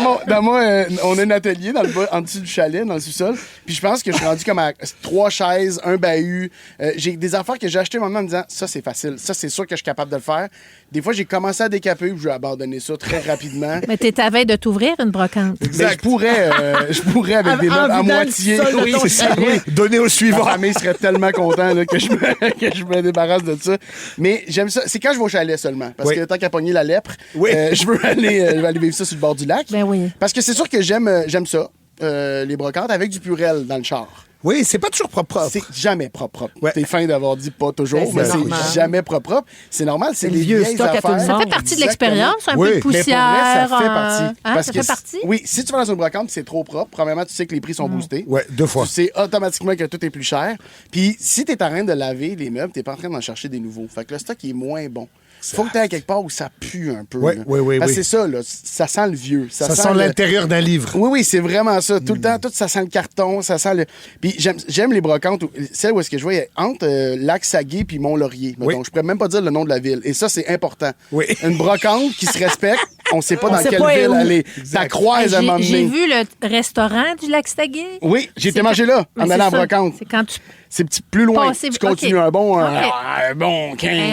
Non, dans moi, on a un atelier dans le bas, en dessous du chalet, dans le sous-sol. Puis je pense que je suis rendu comme à 3 chaises, un bahut. J'ai des affaires que j'ai achetées maintenant en me disant, ça, c'est facile. Ça, c'est sûr que je suis capable de le faire. Des fois, j'ai commencé à décaper ou je vais abandonner ça très rapidement. Mais t'es à veille de t'ouvrir une brocante. Mais je pourrais avec des meubles à moitié. Oui, C'est ça, oui. Donner au Ma suivant. famille serait tellement content là, que je me débarrasse de ça. Mais j'aime ça. C'est quand je vais au chalet seulement. Parce Oui. que tant qu'à pogner la lèpre, Oui. je veux aller vivre ça sur le bord du lac. Ben oui. Parce que c'est sûr que j'aime ça, les brocantes, avec du purel dans le char. Oui, c'est pas toujours propre. C'est jamais propre. Ouais. T'es fin d'avoir dit pas toujours, Ben, mais c'est normal. c'est jamais propre. C'est normal, c'est le les vieux vieilles stock à tout le affaires. monde. Ça fait partie de Exactement. l'expérience, un Oui. peu de Mais pour vrai, poussière. ça fait partie. Hein, ça fait partie? Oui, si tu vas dans une brocante, c'est trop propre. Premièrement, tu sais que les prix sont boostés. Ouais, 2 fois. Tu sais automatiquement que tout est plus cher. Puis si tu es en train de laver les meubles, tu n'es pas en train d'en chercher des nouveaux. Fait que le stock est moins bon. Faut que tu ailles quelque part où ça pue un peu. Ouais, là. oui, Parce que oui. c'est ça, là. Ça sent le vieux. Ça sent l'intérieur d'un livre. Oui, c'est vraiment ça. Tout le temps, tout ça sent le carton, ça sent le... Puis j'aime les brocantes, celles où est-ce que je vois, il y a entre Lac-Saguet puis Mont-Laurier. Oui. Donc, je pourrais même pas dire le nom de la ville. Et ça, c'est important. Oui. Une brocante qui se respecte, on sait pas On dans sait quelle pas ville où. aller. Ça croise à un moment J'ai donné. vu le restaurant du Lac-Saguet. Oui, j'ai été C'est manger là, Mais en c'est allant à ça. brocante. C'est quand tu C'est plus loin. Passer- Tu continues OK. un bon 15. Un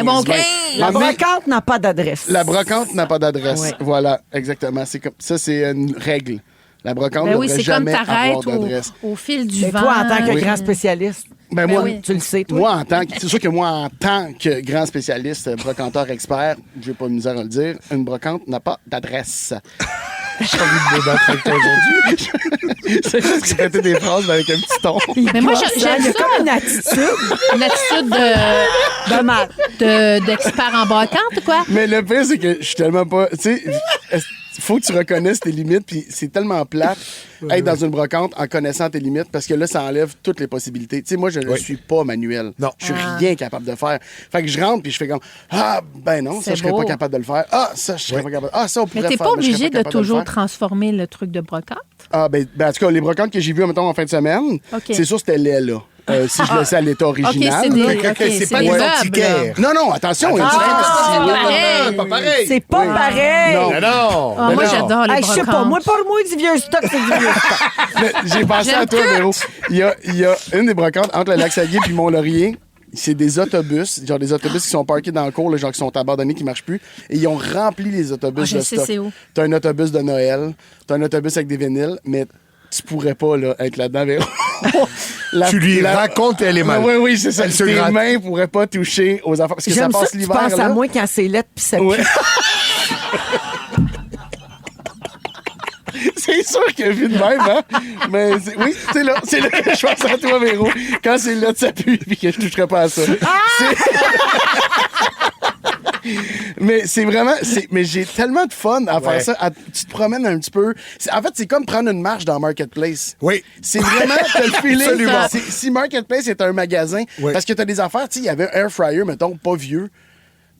bon 15. La Mais brocante n'a pas d'adresse. la brocante n'a pas d'adresse. Ouais. Voilà, exactement. C'est comme ça, c'est une règle. La brocante Ben oui, devrait c'est comme jamais avoir t'arrêtes d'adresse. au fil du Mais vent. toi, en tant que Oui. grand spécialiste, Ben moi, oui. tu le sais, toi. moi, c'est sûr que moi, en tant que grand spécialiste, brocanteur expert, je n'ai pas de misère à le dire, une brocante n'a pas d'adresse. J'ai envie de me battre avec toi aujourd'hui. C'est juste répéter des phrases avec un petit ton. Mais moi, Il y j'aime a ça. comme une attitude Une attitude de mal. d'expert en brocante, quoi. Mais le pire, c'est que je suis tellement pas. Tu sais, faut que tu reconnaisses tes limites, puis c'est tellement plate être dans une brocante en connaissant tes limites, parce que là, ça enlève toutes les possibilités. Tu sais, moi, je ne Oui. suis pas manuel. Non. Je suis rien capable de faire. Fait que je rentre, puis je fais comme, ben non, ça, C'est je serais beau. pas capable de le faire. Ça, je serais pas capable. Ça, on pourrait Mais t'es le faire, pas mais je serais obligé de capable le toujours faire. transformer le truc de brocante. En tout cas, les brocantes que j'ai vues, mettons, en fin de semaine, OK. c'est sûr, c'était laid, là. Si je laissais à l'état original. c'est des- là. OK, c'est pas des des meubles. antiquaires. Non, attention. il y a une Ah, différence. pas pareil. Pas pareil. C'est pas pareil. Non. Ah non. Ah, Mais moi, non. j'adore les Hey, je sais pas, brocantes. moi, parle-moi du vieux stock, c'est du vieux stock. Mais j'ai pensé J'aime à toi, tout. Véro. Il y a une des brocantes entre le Lac-Saguet et Mont-Laurier. C'est des autobus, genre des autobus qui sont parqués dans le cours, là, genre qui sont abandonnés, qui marchent plus. Et ils ont rempli les autobus Ah, je de sais stock. c'est où. T'as un autobus de Noël, t'as un autobus avec des vinyles, mais tu pourrais pas là, être là-dedans, Véro. Tu lui racontes et elle est mal. Oui, c'est ça. Elle se Tes gratte. mains pourraient pas toucher aux affaires. Parce que ça J'aime ça passe que tu l'hiver. penses là. à moi quand c'est lettre puis ça pue. Ouais. C'est sûr que vu de même, hein? Mais oui, c'est là que je pense à toi, Véro. Quand c'est là, ça pue, puis que je toucherai pas à ça. Mais c'est vraiment... Mais j'ai tellement de fun à faire ça. Tu te promènes un petit peu. En fait, c'est comme prendre une marche dans Marketplace. Oui. C'est vraiment... T'as le feeling. Absolument. Si Marketplace est un magasin, Oui. parce que t'as des affaires, tu sais, il y avait un air fryer, mettons, pas vieux.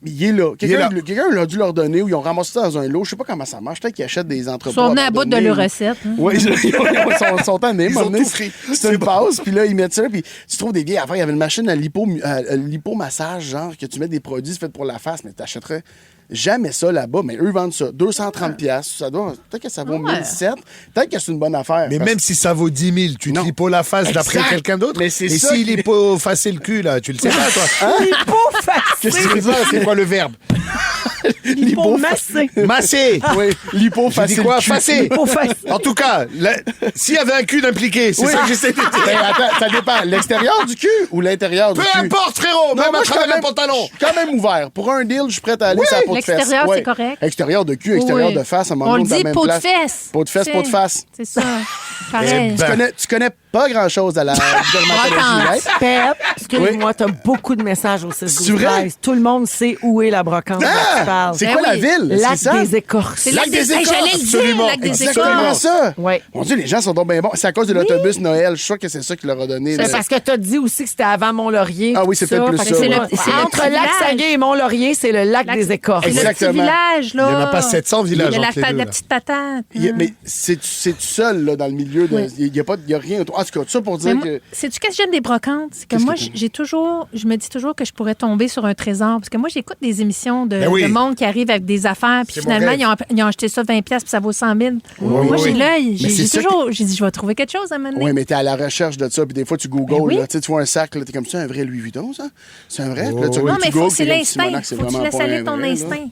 Mais il est là. Quelqu'un l'a dû leur donner ou ils ont ramassé ça dans un lot. Je sais pas comment ça marche. Peut-être qu'ils achètent des entrepôts. Ils sont venus à bout de leur recette. hein. Oui, ils sont tannés. Ils ont tout pris. C'est une pause, puis là, ils mettent ça, puis tu trouves des vieilles affaires. Il y avait une machine à lipomassage, genre, que tu mets des produits faits pour la face, mais t'achèterais Jamais ça là-bas, mais eux vendent ça 230 $. Ça doit, peut-être que ça vaut 1 700. Peut-être que c'est une bonne affaire. Mais même si ça vaut 10 000, tu te lis pas la face d'après quelqu'un d'autre. Mais c'est et ça. s'il est pas facile le cul, là, tu le sais pas, toi. Qu'est-ce que c'est ça? C'est quoi le verbe? Lipomasser. Masser. Oui, lipo Tu dis facile. quoi? cul. Fasser. En tout cas, s'il y avait un cul d'impliqué, c'est ça que j'essaie de dire. Ben, attends, ça dépend. L'extérieur du cul ou l'intérieur du Peu cul? importe, frérot, même moi, à je suis travers quand le pantalon. Je suis quand même ouvert. Pour un deal, je suis prêt à aller sur la peau de fesse. L'extérieur, c'est correct. Extérieur de cul, extérieur Oui. de face, à un moment On le donné, dans dit la même peau de place. fesse. Peau de fesse, peau de face. C'est ça. Pareil. Tu connais pas grand-chose à la dermatologie, right? Pep, excuse-moi, t'as beaucoup de messages au 6 C'est vrai? Tout le monde sait où est la brocante dont tu parles. C'est Ben quoi la oui. ville? Lac C'est ça? des Écorces. C'est lac des Écorces, Écorces. J'allais le dire, absolument. lac des Exactement Écorces. ça. Ouais. Mon Dieu, les gens sont donc bien bons. C'est à cause de l'autobus Noël. Je suis sûr que c'est ça qui leur a donné. C'est parce que t'as dit aussi que c'était avant Mont-Laurier. Ah oui, c'est tout peut-être plus Fait que ça, C'est ouais. le Entre petit Lac village. Saguet et Mont-Laurier, c'est le lac des Écorces. C'est le petit Exactement. village, là. Il n'y en a pas 700 villages Il y a entre les deux, la là. petite patate. Mais c'est seul là, dans le milieu. Il n'y a rien autour. En tout cas, ça pour dire que. Sais-tu qu'est-ce que j'aime des brocantes? C'est que Qu'est-ce moi, que t'aimes? je me dis toujours que je pourrais tomber sur un trésor. Parce que moi, j'écoute des émissions Ben oui. de monde qui arrive avec des affaires, puis C'est finalement, mon rêve. ils ont acheté ça 20$ puis ça vaut 100 000. Oui, Moi, oui. j'ai l'œil. Mais J'ai c'est ça toujours, j'ai dit, je vais trouver quelque chose à un moment donné. Oui, mais t'es à la recherche de ça, puis des fois, tu googles, oui. là, tu sais, tu vois un sac, là, t'es comme ça, un vrai Louis Vuitton, ça? C'est un vrai? Puis là, tu Non, mais tu faut googles, que c'est t'es comme, l'instinct. Simonac, c'est Faut que tu vraiment laisses pas aller un ton vrai, là. instinct.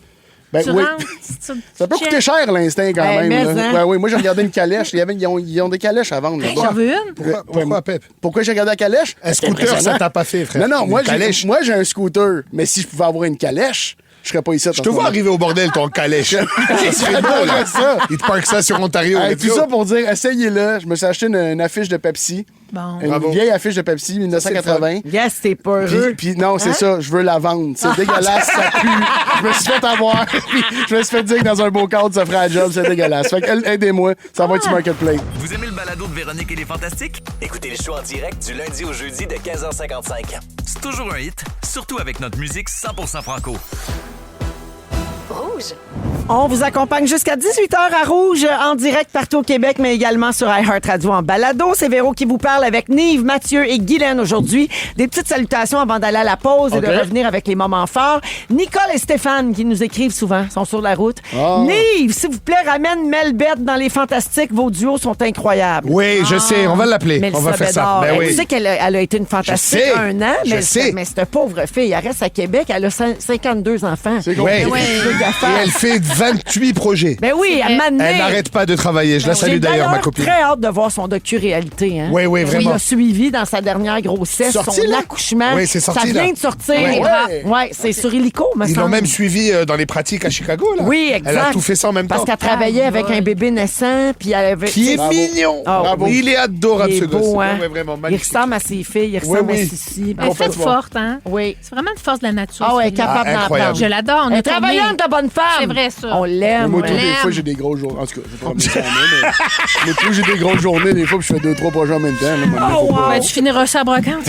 Ben Tu oui. rentres, Ça peut check. coûter cher, l'instinct, quand Ben, même. mais là. hein. Ouais, oui, moi, j'ai regardé une calèche. Ils ont des calèches à vendre. Hey, là-bas. j'en veux une. Pourquoi, Pep? Pourquoi j'ai regardé la calèche? Un C'est scooter, ça impressionnant. t'a pas fait, frère. Non, moi, Une calèche. j'ai un scooter. Mais si je pouvais avoir une calèche, je serais pas ici. Je te vois arriver au bordel, ton calèche. Ça serait beau, là. ça. Il te parque ça sur Ontario. Hey, let's tout go. ça pour dire, essayez-le. Je me suis acheté une affiche de Pepsi. Bon. Une Bravo. vieille affiche de Pepsi, 1980. Yes, t'es pas heureux. Puis non, c'est ça, je veux la vendre. C'est dégueulasse, ça pue. Je me suis fait avoir. Puis je me suis fait dire que dans un beau cadre, ça ferait la job. C'est dégueulasse. Fait que aidez-moi, ça va être sur Marketplace. Vous aimez le balado de Véronique et les Fantastiques? Écoutez le show en direct du lundi au jeudi de 15h55. C'est toujours un hit, surtout avec notre musique 100% franco. Rouge. On vous accompagne jusqu'à 18h à Rouge, en direct partout au Québec, mais également sur iHeartRadio en balado. C'est Véro qui vous parle avec Nive, Mathieu et Guylaine aujourd'hui. Des petites salutations avant d'aller à la pause et de revenir avec les moments forts. Nicole et Stéphane qui nous écrivent souvent, sont sur la route. Nive, s'il vous plaît, ramène Melbette dans les Fantastiques. Vos duos sont incroyables. Oui, je sais, on va l'appeler. On va faire ça. Ben Tu oui. sais qu'elle a été une fantastique Je sais. un an, Je mais, sais. mais cette pauvre fille, elle reste à Québec, elle a 52 enfants. C'est Ouais. compliqué. Et elle fait 28 projets. Ben oui, à un moment donné, Elle n'arrête pas de travailler. Je la salue j'ai d'ailleurs, ma copine. très hâte de voir son docu-réalité. Hein. Oui, oui, vraiment. Il a suivi dans sa dernière grossesse, Sorti, son là? accouchement. Oui, c'est sorti, Ça vient là. de sortir. Ouais. Ouais, c'est sur Illico, me Ils semble. l'ont même suivi dans les pratiques à Chicago, là. Oui, exact. Elle a tout fait ça en même Parce temps. qu'elle travaillait avec un bébé naissant, puis elle avait... Qui est Bravo. mignon. Ah, Bravo. Il est adorable, Il est ce gosse. beau, hein? Ouais, vraiment Il magnifique. ressemble à ses filles, il ressemble Oui, oui. à Sissi. Elle est faite forte, hein? Oui. C'est vraiment une force de la nature. Ah ouais, celui-là. capable Ah, d'en incroyable. Je l'adore. On Elle est est tourné. travaillante, la bonne femme. C'est vrai, ça. On l'aime. Moi, ouais. tout, des l'aime. fois, j'ai des grosses journées. En tout cas, je vais pas ramener ça en main, mais. Moi, tout, j'ai des grosses journées, des fois, puis je fais 2-3 projets en même temps. Là, maintenant, faut pas- Ben, tu finiras ça à brocante.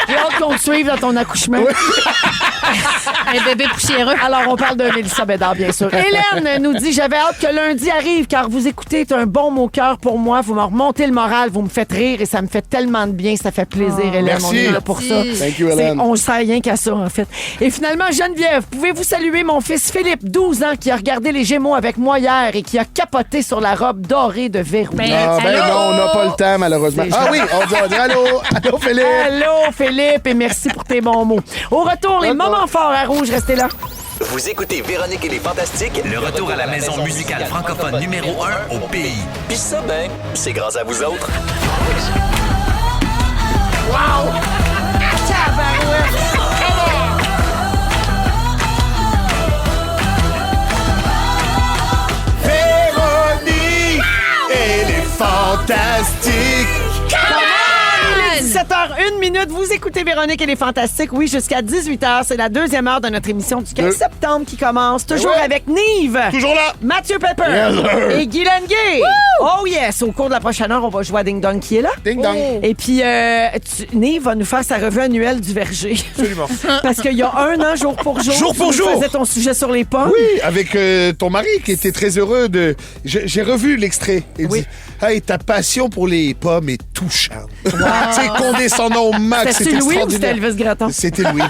J'ai hâte qu'on te suive dans ton accouchement. Un bébé poussiéreux. Alors, on parle de Mélissa Bédard, bien sûr. Hélène nous dit « J'avais hâte que lundi arrive, car vous écoutez, c'est un bon mot cœur pour moi. Vous me remontez le moral, vous me faites rire et ça me fait tellement de bien. Ça fait plaisir, Hélène. Merci. On est là pour ça. Thank you, Hélène. On ne sert rien qu'à ça, en fait. Et finalement, Geneviève, pouvez-vous saluer mon fils Philippe, 12 ans, qui a regardé les Gémeaux avec moi hier et qui a capoté sur la robe dorée de Véro. Ben, Ah, ben allô? non, on n'a pas le temps, malheureusement. C'est Ah oui, on dit allô, allô, Philippe. Allô, Philippe, et merci pour tes bons mots. Au retour, les moments forts à Rouge, restez là. Vous écoutez Véronique et les Fantastiques, le retour à la maison musicale francophone numéro 1 au pays. Puis ça, ben, c'est grâce à vous autres. Véronique, elle est fantastique. 17h01. Vous écoutez Véronique et les Fantastiques. Oui, jusqu'à 18h. C'est la deuxième heure de notre émission du 15 septembre qui commence. Toujours ouais. avec Nive. Toujours là. Mathieu Pepper. Yes, sir. Et Guylaine Gay. Oh yes. Au cours de la prochaine heure, on va jouer à Ding Dong qui est là. Ding dong. Et puis, Nive va nous faire sa revue annuelle du verger. Absolument. Parce qu'il y a un an, jour pour jour, Jour pour tu nous jour. faisais ton sujet sur les pommes. Oui, avec ton mari qui était très heureux de. J'ai revu l'extrait. Il Oui. dit hey, ta passion pour les pommes est touchante. Tu sais, condescendant au max. C'était C'est Louis ou c'était extraordinaire. Elvis Gratton? C'était Louis.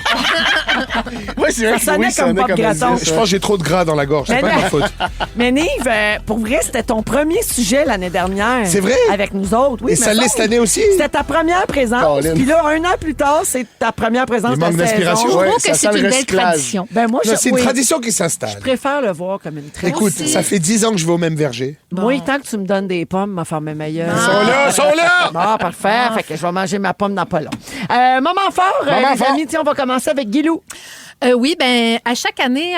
Oui, c'est vrai Ça que Louis sonnait comme Bob Gratton. Je pense que j'ai trop de gras dans la gorge. C'est Mais pas non. ma faute. Mais Nive, pour vrai, c'était ton premier sujet l'année dernière. C'est vrai? Avec nous autres. Oui, Et ça me l'est semble. cette année aussi? C'était ta première présence. Colin. Puis là, 1 an plus tard, c'est ta première présence Il de la manque saison. d'inspiration. Je Ouais, trouve ça que sent c'est le une belle recyclage. tradition. Ben moi, Non, c'est une oui, tradition qui je s'installe. préfère le voir comme une tradition. Écoute, aussi. ça fait 10 ans que je vais au même verger. Moi, tant que tu me donnes des pommes, ma femme est meilleure. Ils sont là! Bon, parfait. Fait que je vais manger ma pomme dans pas long. Moment fort, Moment les fort. amis. Tiens, on va commencer avec Guilou. Oui, ben à chaque année,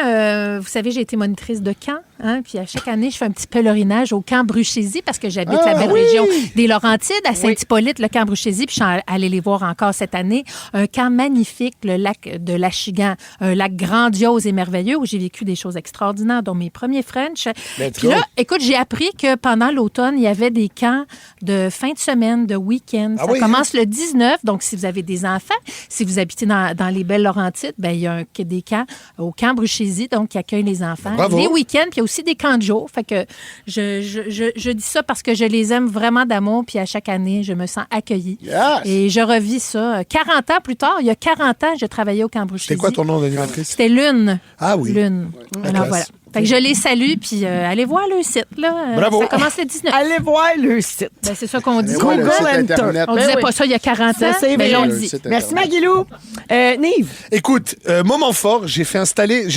vous savez, j'ai été monitrice de camp. Hein, puis à chaque année, je fais un petit pèlerinage au camp Bruchésie parce que j'habite la belle région des Laurentides, à Saint-Hippolyte, le camp Bruchésie. Puis je suis allée les voir encore cette année. Un camp magnifique, le lac de l'Achigan. Un lac grandiose et merveilleux où j'ai vécu des choses extraordinaires, dont mes premiers French. Puis là, écoute, j'ai appris que pendant l'automne, il y avait des camps de fin de semaine, de week-end. Ah Ça oui, commence le 19. Donc, si vous avez des enfants, si vous habitez dans les belles Laurentides, ben il y a des camps au camp Bruchésie, donc qui accueillent les enfants. Bravo. Les week-ends, puis il y a aussi des camps de jour. Fait que je dis ça parce que je les aime vraiment d'amour, puis à chaque année, je me sens accueillie. Yes. Et je revis ça. 40 ans plus tard, il y a 40 ans, je travaillais au camp Bruchésie. C'est quoi ton nom d'animatrice? C'était Lune. Ah oui. Lune. Alors classe. voilà. Fait que je les salue, puis allez voir le site, là. Bravo. Ça commence le 19. Allez voir le site. Ben, c'est ça qu'on dit. Ouais, le Google site Enter. Internet. On Ben disait oui. pas ça il y a 40 Ça, ans, c'est mais vrai. là, on le Le dit. site Merci, Internet. Maguilou. Nive. Écoute, moment fort, j'ai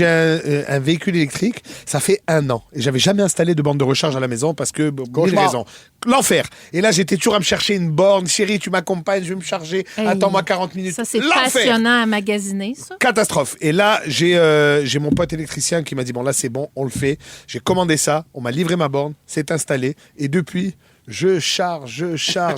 un véhicule électrique, ça fait 1 an. Et j'avais jamais installé de borne de recharge à la maison parce que, pour mille Cauchemar. raisons. L'enfer. Et là, j'étais toujours à me chercher une borne. Chérie, tu m'accompagnes, je vais me charger. Hey. Attends-moi 40 minutes. Ça, c'est L'enfer. passionnant à magasiner, ça. Catastrophe. Et là, j'ai mon pote électricien qui m'a dit, bon, là, c'est bon, on le fait. J'ai commandé ça, on m'a livré ma borne, c'est installé. Et depuis, je charge,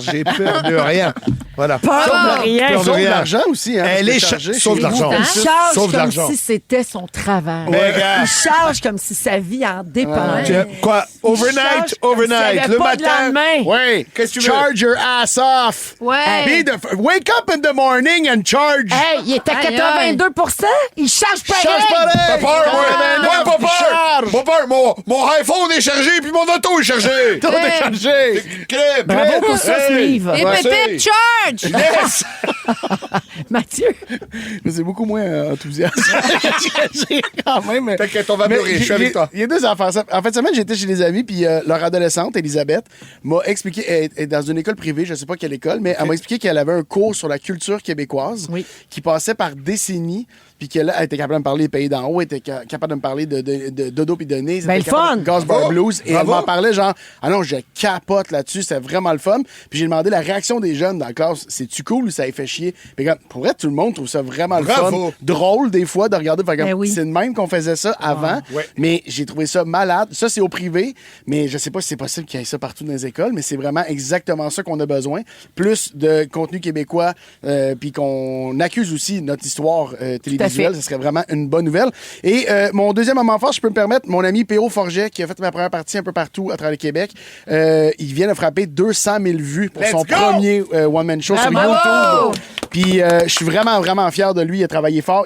j'ai peur de rien. Voilà. Peur de rien. Peur de Sauve de rien. l'argent aussi. Hein, Elle est sauve de l'argent. Il charge Sauve de comme l'argent. si c'était son travail. Mais gars. Il charge comme si sa vie en dépendait. Tu sais, quoi? Il charge Overnight, comme s'il overnight. y avait Le pas de matin. lendemain. Oui. Qu'est-ce que tu veux? Charge your ass off. Ouais. Wake up in the morning and charge. Hey, il est à Aïe, 82 Il charge pareil. Charge pareil. Pas peur, moi. Ouais, Pas peur. charge. Pas peur. Mon iPhone est chargé, puis mon auto est chargé. Tout est chargé. Crème. Bravo pour ça, Steve. Et Ouais, Pépé, c'est- charge! Yes! Mathieu. C'est beaucoup moins enthousiaste. J'ai quand même. T'inquiète, on va Mais mûrir, je suis avec toi. Il y a 2 enfants. En fait, semaine, j'étais chez des amis, puis leur adolescente, Elisabeth, m'a expliqué, elle est dans une école privée, je sais pas quelle école, mais elle m'a expliqué qu'elle avait un cours sur la culture québécoise qui passait par décennies, puis qu'elle elle était capable de me parler des pays d'en haut, elle était capable de me parler de Dodo puis de Nez. Ben, le fun! Gas Bar Bravo! Blues. Et Bravo! elle m'en parlait genre, ah non, je capote là-dessus, c'était vraiment le fun. Puis j'ai demandé la réaction des jeunes dans la classe, c'est-tu cool ou ça les fait chier? Puis comme, pour vrai, tout le monde trouve ça vraiment le Bravo! fun. Drôle, des fois, de regarder. Fait comme, Ben oui. c'est de même qu'on faisait ça avant. Ouais. Mais j'ai trouvé ça malade. Ça, c'est au privé, mais je sais pas si c'est possible qu'il y ait ça partout dans les écoles, mais c'est vraiment exactement ça qu'on a besoin. Plus de contenu québécois, puis qu'on accuse aussi notre histoire télévisuelle. fait. Ce serait vraiment une bonne nouvelle. Et mon deuxième moment fort, je peux me permettre, mon ami P.O. Forget, qui a fait ma première partie un peu partout à travers le Québec, il vient de frapper 200 000 vues pour Let's son go! premier one-man show sur Bravo! YouTube. Puis je suis vraiment, vraiment fier de lui. Il a travaillé fort.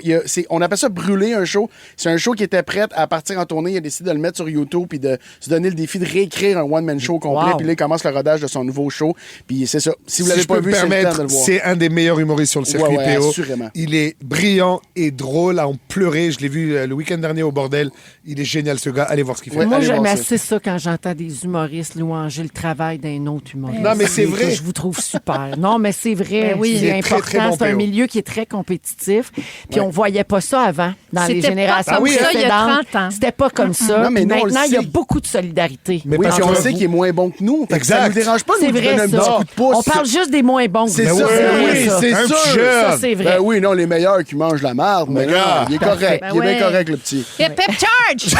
On appelle ça brûler un show. C'est un show qui était prêt à partir en tournée. Il a décidé de le mettre sur YouTube puis de se donner le défi de réécrire un one-man show complet. Wow. Puis là, il commence le rodage de son nouveau show. Puis c'est ça. Si vous l'avez Si je pas peux vu, me c'est le temps de permettre, le voir. c'est un des meilleurs humoristes sur le circuit Ouais, PO. assurément. Il est brillant et drôle à en pleurer. Je l'ai vu le week-end dernier au bordel. Il est génial, ce gars. Allez voir ce qu'il fait. Ouais. Moi, allez j'aime voir ça. assez ça quand j'entends des humoristes louanger le travail d'un autre humoriste. Non, mais c'est Et vrai. que je vous trouve super. Non, mais c'est vrai. Ben oui. C'est Il est très, important. très bon, C'est un PO. milieu qui est très compétitif. Puis on voyait pas ça avant, dans les C'était générations pas comme ça il y a précédentes. 30 ans. C'était pas comme ça. Non, mais Puis nous, on le maintenant, il y a sait. beaucoup de solidarité. Mais Oui, parce puis on que sait vous- qu'il est moins bon que nous. Fait que ça Exact. nous dérange pas de C'est nous vrai, donner un petit ça. coup de pouce. On parle juste des moins bons. C'est que ça, nous. oui, ça. c'est Un sûr. petit jeune. Ça, c'est vrai. Ben oui, non, les meilleurs qui mangent la marde. Mais gars, non, il est correct. Ben Il est ouais. bien correct, le petit. Et Pep, charge!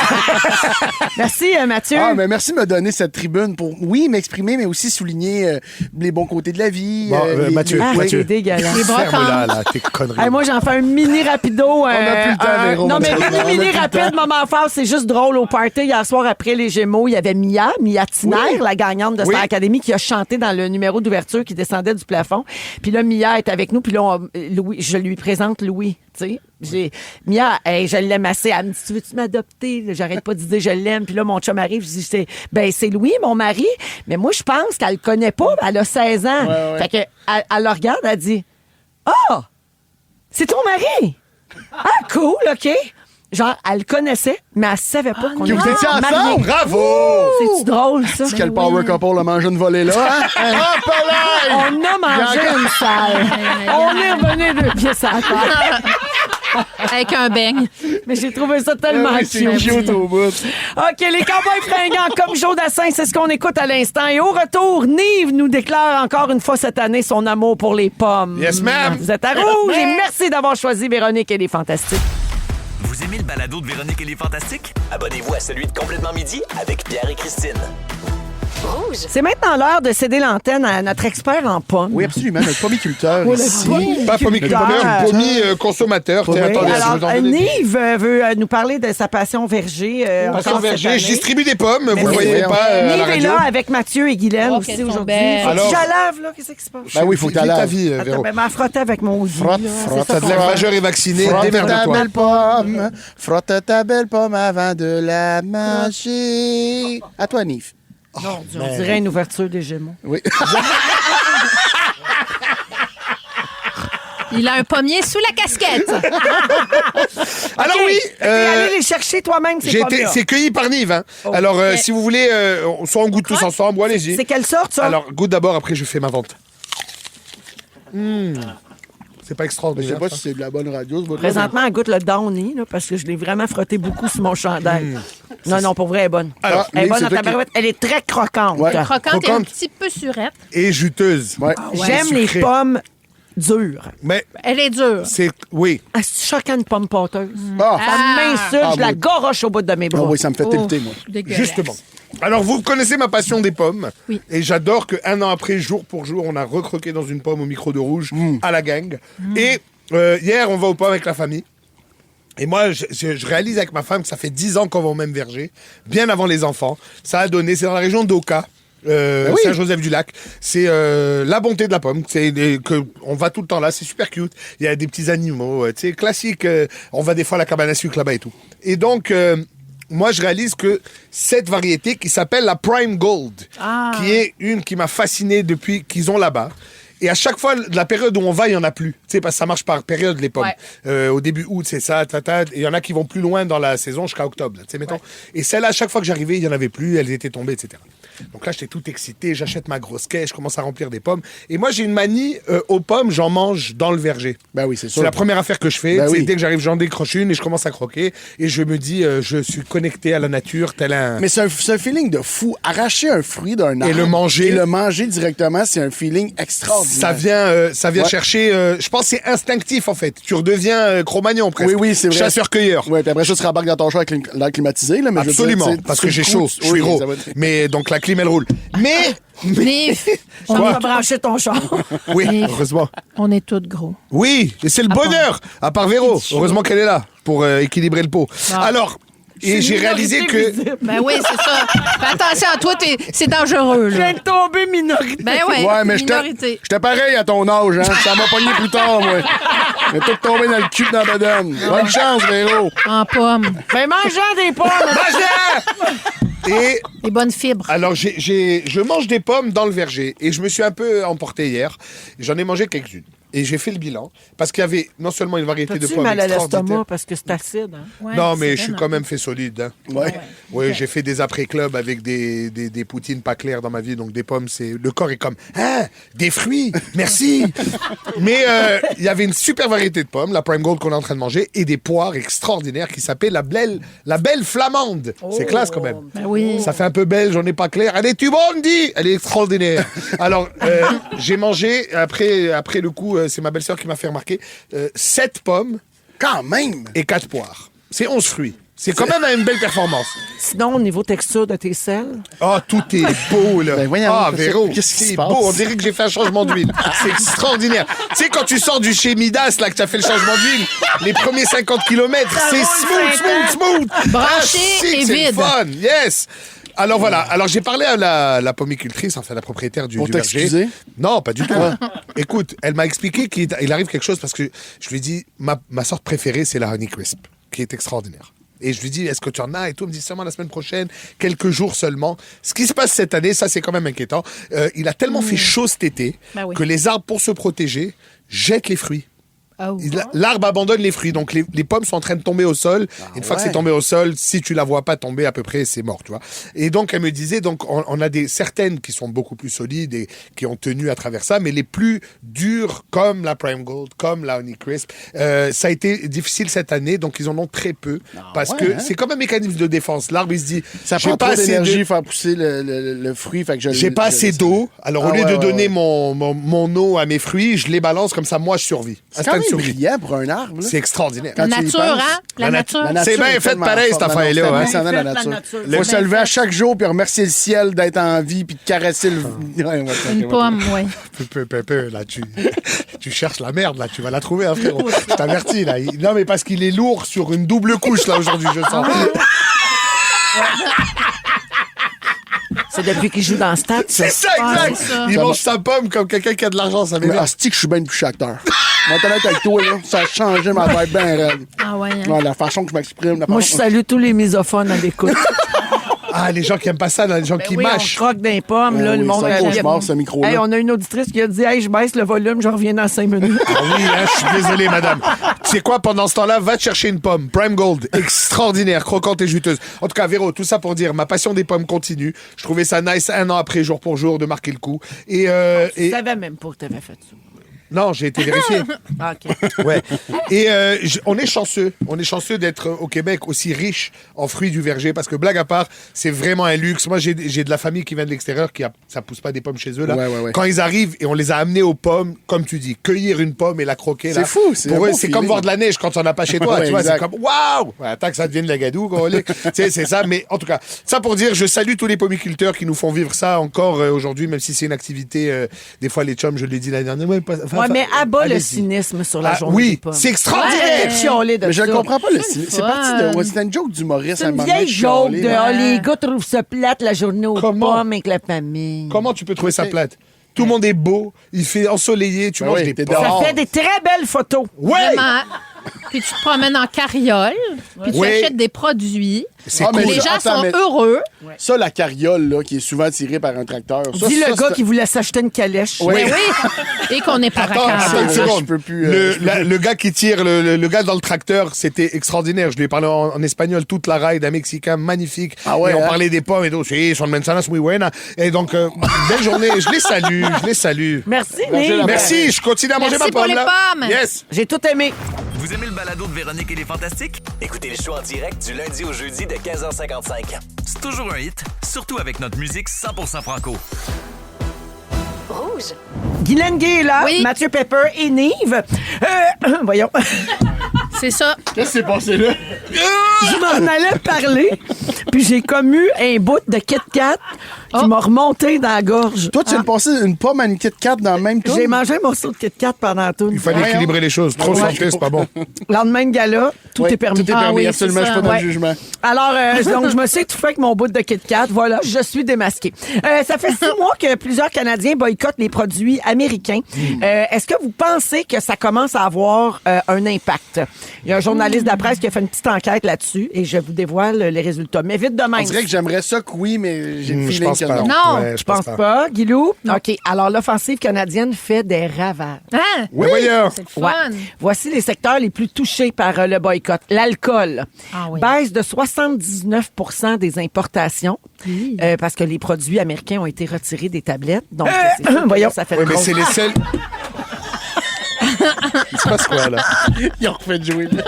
Merci, Mathieu. Ah, mais merci de me donner cette tribune pour, oui, m'exprimer, mais aussi souligner les bons côtés de la vie. Bon, Mathieu, Ah, Mathieu. c'est dégueulasse. Les brocantes. Ferme-la, là, tes conneries. Hey, moi, j'en fais un mini rapido. a plus le temps, Véro, non, mais malheureusement. On a mini plus le rapide, temps. moment fort, c'est juste drôle. Au party, hier soir, après les Gémeaux, il y avait Mia Tiner, la gagnante de Star Oui. Academy, qui a chanté dans le numéro d'ouverture qui descendait du plafond. Puis là, Mia est avec nous, puis là, Louis, je lui présente Louis, tu sais. Mia, hey, je l'aime assez. Elle me dit, tu veux-tu m'adopter? J'arrête pas de dire je l'aime. Puis là, mon chum arrive, je dis, c'est Louis, mon mari. Mais moi, je pense qu'elle le connaît pas. Elle a 16 ans. Ouais. Fait que, elle le regarde, elle dit, ah! C'est ton mari! Ah, cool, OK. Genre, elle le connaissait, mais elle savait pas qu'on Que vous étiez mariés. ensemble? Bravo! C'est-tu drôle, ça? Quel power couple a mangé une volée là, hein? On a mangé une salle. On est revenu deux pieds à la terre. Avec un beigne. Mais j'ai trouvé ça tellement C'est cute. cute au bout. OK, les cowboys fringants comme Joe Dassin, c'est ce qu'on écoute à l'instant. Et au retour, Nive nous déclare encore une fois cette année son amour pour les pommes. Yes, ma'am. Vous êtes à Rouge et merci d'avoir choisi Véronique et les Fantastiques. Vous aimez le balado de Véronique et les Fantastiques? Abonnez-vous à celui de Complètement Midi avec Pierre et Christine. Rouge. C'est maintenant l'heure de céder l'antenne à notre expert en pommes. Oui, absolument. Notre pomiculteur Oh, le ici. Pas pomiculteur, pommi consommateur. Oui. Attendez, Alors, je vous en donne des- Nive veut nous parler de sa passion verger. Passion encore cette verger, année. je distribue des pommes, vous Mais ne le voyez oui, pas à la Nive est radio. là avec Mathieu et Guylaine Oh, aussi qu'elles sont aujourd'hui. belles. Faut que Alors- je la lave, là. Qu'est-ce qui se passe? Ben oui, il faut que tu Vis ta laves. vie, Attends, Véro. ben, m'a frotté avec mon jus. Frotte, là, frotte, c'est ça qu'on La fait. majeure est vaccinée, Frotte ta démerde-toi. belle pomme. Frotte ta belle pomme avant de la manger. À toi, Nive. Non, on dirait une ouverture des Gémeaux. Oui. Il a un pommier sous la casquette. Alors OK. oui, T'es allé les chercher toi-même, ces pommes-là. c'est cueilli par Nive. Hein. Oh. Alors, Ok. si vous voulez, soit on goûte tous ensemble, ou allez-y. C'est quelle sorte, ça? Alors, goûte d'abord, après je fais ma vente. C'est pas Je extraordinaire. sais pas ça. si c'est de la bonne radio, ce bout-là. Présentement, elle goûte le Downy, là, parce que je l'ai vraiment frotté beaucoup sur mon chandail. Non, pour vrai, elle est bonne. Alors, elle est Nive, bonne c'est en toi qui- tabarouette. Elle est très croquante. Ouais. Croquante et un Croquante. petit peu surette. Et juteuse. Ouais. J'aime les sucré. pommes dures. Mais Elle est dure. c'est... Oui. Ah, c'est choquant une pomme pâteuse. Ah, Ça m'insulte, Ah, je la oui. goroche au bout de mes Ah bras. oui, ça me fait tilter, moi. Dégueulasse. Justement. Alors, vous connaissez ma passion des pommes. Oui. Et j'adore qu'un an après, jour pour jour, on a recroqué dans une pomme au micro de rouge à la gang. Et hier, on va aux pommes avec la famille. Et moi, je réalise avec ma femme que ça fait 10 ans qu'on va au même verger, bien avant les enfants. Ça a donné, c'est dans la région d'Oka. oui. Saint-Joseph-du-Lac, c'est la bonté de la pomme. On va tout le temps là, c'est super cute. Il y a des petits animaux, tu sais, classique. On va des fois à la cabane à sucre là-bas et tout. Et donc, moi, je réalise que cette variété qui s'appelle la Prime Gold, qui est une qui m'a fasciné depuis qu'ils ont là-bas. Et à chaque fois, de la période où on va, il n'y en a plus. Tu sais, parce que ça marche par période, les pommes. Ouais. Au début août, c'est ça, et il y en a qui vont plus loin dans la saison jusqu'à octobre, là, tu sais, mettons. Et celle-là, à chaque fois que j'arrivais, il n'y en avait plus, elles étaient tombées, etc. Donc là, j'étais tout excité, j'achète ma grosse caisse, je commence à remplir des pommes. Et moi, j'ai une manie aux pommes, j'en mange dans le verger. Ben oui, c'est sûr. C'est la première affaire que je fais. Ben Tu sais, oui. Dès que j'arrive, j'en décroche une et je commence à croquer. Et je me dis, je suis connecté à la nature, tel un... Mais c'est un feeling de fou. Arracher un fruit d'un arbre le manger. Et le manger directement, c'est un feeling extraordinaire. Ça vient Ouais. chercher... je pense que c'est instinctif, en fait. Tu redeviens Cro-Magnon, presque. Oui, c'est vrai. Chasseur-cueilleur. Ouais, puis après ça, tu rembarques dans ton char avec l'air climatisé. Là, mais je veux dire, Absolument, tu sais, parce tu que j'ai fais le chaud, coup, je suis oui, gros. ça va- Mais donc la clim, elle roule. Mais... Nive, On va brancher ton char. Oui, Mais- heureusement. on est toutes gros. Oui, et c'est le bonheur, à part Véro. Heureusement qu'elle est là pour équilibrer le pot. Alors, et j'ai réalisé que... Ben oui, c'est ça. Fais attention à toi, c'est dangereux, Je là. viens de tomber minorité. Ben ouais, Ouais, mais minorité. j'étais pareil à ton âge, hein. Ça m'a pogné plus tard, moi. Mais tout tombé dans le cul dans la bedaine. Bonne chance, Véro. En pomme. Ben mangeant des pommes. Et Les bonnes fibres. alors, je mange des pommes dans le verger. Et je me suis un peu emporté hier. J'en ai mangé quelques-unes. Et j'ai fait le bilan. Parce qu'il y avait non seulement une variété de T'as-tu pommes mal à extraordinaire. l'estomac parce que c'est acide? Hein? Ouais, Non, c'est mais je suis vraiment- quand même fait solide. Hein. Ouais. Oui, j'ai fait des après-clubs avec des poutines pas claires dans ma vie. Donc, des pommes, le corps est comme, hein, des fruits, merci. Mais il y avait une super variété de pommes, la Prime Gold qu'on est en train de manger, et des poires extraordinaires qui s'appellent la belle flamande. C'est classe quand même. Ben oui. Ça fait un peu belge, on n'est pas clair. Elle est tubondi, elle est extraordinaire. Alors, j'ai mangé, après le coup, c'est ma belle-sœur qui m'a fait remarquer, 7 pommes Quand même. et 4 poires. C'est 11 fruits. C'est quand même une belle performance. Sinon, au niveau texture de tes selles, Ah, tout est beau, là. Ben voyons, Ah, Véro, qu'est-ce qui c'est se passe? beau. On dirait que j'ai fait un changement d'huile. C'est extraordinaire. Tu sais, quand tu sors du chez Midas, là, que tu as fait le changement d'huile, les premiers 50 km, c'est smooth. Branché et c'est vide. fun. Yes. Alors voilà, alors j'ai parlé à la pomicultrice, enfin la propriétaire du Pour verger. t'excuser? Non, pas du tout. Écoute, elle m'a expliqué qu'il arrive quelque chose parce que je lui ai dit, ma sorte préférée, c'est la Honey Crisp, qui est extraordinaire. Et je lui dis, est-ce que tu en as? Et tout, elle me dit seulement la semaine prochaine, quelques jours seulement. Ce qui se passe cette année, ça c'est quand même inquiétant. Il a tellement fait chaud cet été Ben oui. que les arbres, pour se protéger, jettent les fruits. Oh. L'arbre abandonne les fruits. Donc, les pommes sont en train de tomber au sol. Une fois que c'est tombé au sol, si tu la vois pas tomber à peu près, c'est mort, tu vois. Et donc, elle me disait, donc, on a certaines qui sont beaucoup plus solides et qui ont tenu à travers ça, mais les plus dures, comme la Prime Gold, comme la Honeycrisp, ça a été difficile cette année, donc ils en ont très peu. Parce que c'est comme un mécanisme de défense. L'arbre, il se dit, ça prend pas d'énergie faire pousser le fruit. Fait que j'ai pas assez d'eau. Alors, au lieu de donner mon eau à mes fruits, je les balance comme ça, moi, je survis. C'est quand même brillant pour un arbre. C'est extraordinaire. La nature, hein? La nature. C'est bien fait pareil, cette affaire-là. Hein? C'est la nature. Il faut se lever à chaque jour puis remercier le ciel d'être en vie puis de caresser le... Une pomme, oui. Là, tu cherches la merde, là. Tu vas la trouver, hein, frérot. Je t'avertis, là. Non, mais parce qu'il est lourd sur une double couche, là, aujourd'hui, je sens. C'est depuis qu'il joue dans Stats. C'est ça, exact. Il mange sa pomme comme quelqu'un qui a de l'argent, ça m'énerve. Asti que je suis bien plus acteur. Moi, t'es honnête avec toi, là, ça a changé ma vibe bien raide. Ah ouais, hein? La façon que je m'exprime. Moi, je salue tous les misophones à l'écoute. Ah, les gens qui aiment pas ça, les gens qui mâchent. On croque des pommes, là, le monde... ce micro-là. Hey, on a une auditrice qui a dit « Hey, je baisse le volume, je reviens dans 5 minutes. » Ah oui, hein, je suis désolé, madame. Tu sais quoi, pendant ce temps-là, va te chercher une pomme. Prime Gold, extraordinaire, croquante et juteuse. En tout cas, Véro, tout ça pour dire, ma passion des pommes continue. Je trouvais ça nice 1 an après, jour pour jour, de marquer le coup. Tu savais même pas que t'avais fait ça. Non, j'ai été vérifié. Ah, OK. Ouais. Et on est chanceux. On est chanceux d'être au Québec aussi riche en fruits du verger parce que, blague à part, c'est vraiment un luxe. Moi, j'ai de la famille qui vient de l'extérieur, ça pousse pas des pommes chez eux, là. Ouais. Quand ils arrivent et on les a amenés aux pommes, comme tu dis, cueillir une pomme et la croquer, là. C'est fou. Pour eux, c'est comme voir de la neige quand on n'a pas chez toi. Tu vois, c'est comme waouh! Attends que ça devienne la gadoue, gros. Tu sais, c'est ça. Mais en tout cas, ça pour dire, je salue tous les pommiculteurs qui nous font vivre ça encore aujourd'hui, même si c'est une activité, des fois, les chums, je l'ai dit la dernière fois. Mais abat le cynisme sur la journée des pommes. C'est extraordinaire. Mais je ne comprends pas le cynisme. C'est parti de... C'était une joke d'humoriste. C'est une vieille joke de les gars trouvent ça plate la journée aux pommes avec la famille. Comment tu peux trouver ça plate? Tout le monde est beau, il fait ensoleillé, tu manges des pommes. Ça fait des très belles photos. Ouais! Vraiment. Puis tu te promènes en carriole, puis tu achètes des produits. Les gens sont heureux. Ça, la carriole, là, qui est souvent tirée par un tracteur. Dis le gars qui voulait s'acheter une calèche. Oui. Et qu'on n'est pas raccord. Attends une seconde. Le gars qui tire, le gars dans le tracteur, c'était extraordinaire. Je lui ai parlé en espagnol toute la ride, un Mexicain magnifique. Ah ouais, et on parlait des pommes et tout. Sí, son manzanas muy buenas. Et donc, belle journée. Je les salue. Merci, Nick. Merci. Je continue à manger ma pomme. Merci pour les pommes. Yes. J'ai tout aimé. Vous aimez le balado de Véronique et les Fantastiques? Écoutez le show en direct du lundi au jeudi de 15h55. C'est toujours un hit, surtout avec notre musique 100% franco. Rouge. Guylaine Gay est là, Oui. Mathieu Pepper et Nive. Voyons. C'est ça. Qu'est-ce qui s'est passé là? Je m'en allais parler, puis j'ai comme eu un bout de Kit Kat qui m'a remonté dans la gorge. Toi, tu viens de passer une pomme à une Kit Kat dans le même tour? J'ai mangé un morceau de Kit Kat pendant tout. Il fallait équilibrer les choses. Trop santé, c'est pas bon. Lendemain de gala, tout est permis. Tout est permis, oui, absolument. c'est Je ça. suis pas dans le Ouais. jugement. Alors, donc, je me suis étouffée avec mon bout de Kit Kat. Voilà, je suis démasquée. Ça fait 6 mois que plusieurs Canadiens boycottent les produits américains. Est-ce que vous pensez que ça commence à avoir un impact? Il y a un journaliste de la presse qui a fait une petite enquête là-dessus et je vous dévoile les résultats. Mais vite de On même. dirait que j'aimerais ça que oui, mais j'ai le Je feeling pense que pas. non. Non. Ouais, Je pense pas. Guilou? OK. Alors, l'offensive canadienne fait des ravages. Hein? Oui, voyons. C'est le Ouais. fun. Voici les secteurs les plus touchés par le boycott. L'alcool. Ah oui. Baisse de 79 des importations parce que les produits américains ont été retirés des tablettes. Donc, c'est sûr que voyons. ça fait Oui, une mais grosse- c'est les seuls. Il se passe quoi, là? Ils ont refait jouer. Là.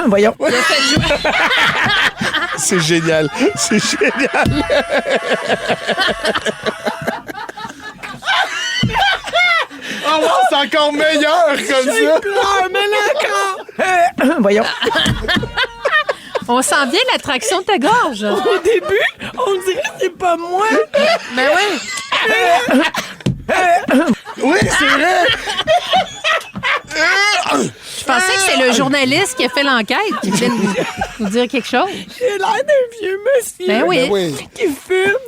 Voyons. C'est génial. C'est génial. Oh, wow, c'est encore meilleur comme ça. Voyons. On sent bien l'attraction de ta gorge. Au début, on dirait que c'est pas moi. Ben oui. Oui, c'est vrai. Je pensais que c'est le journaliste qui a fait l'enquête qui vient de nous dire quelque chose. J'ai l'air d'un vieux monsieur Ben oui. qui fume.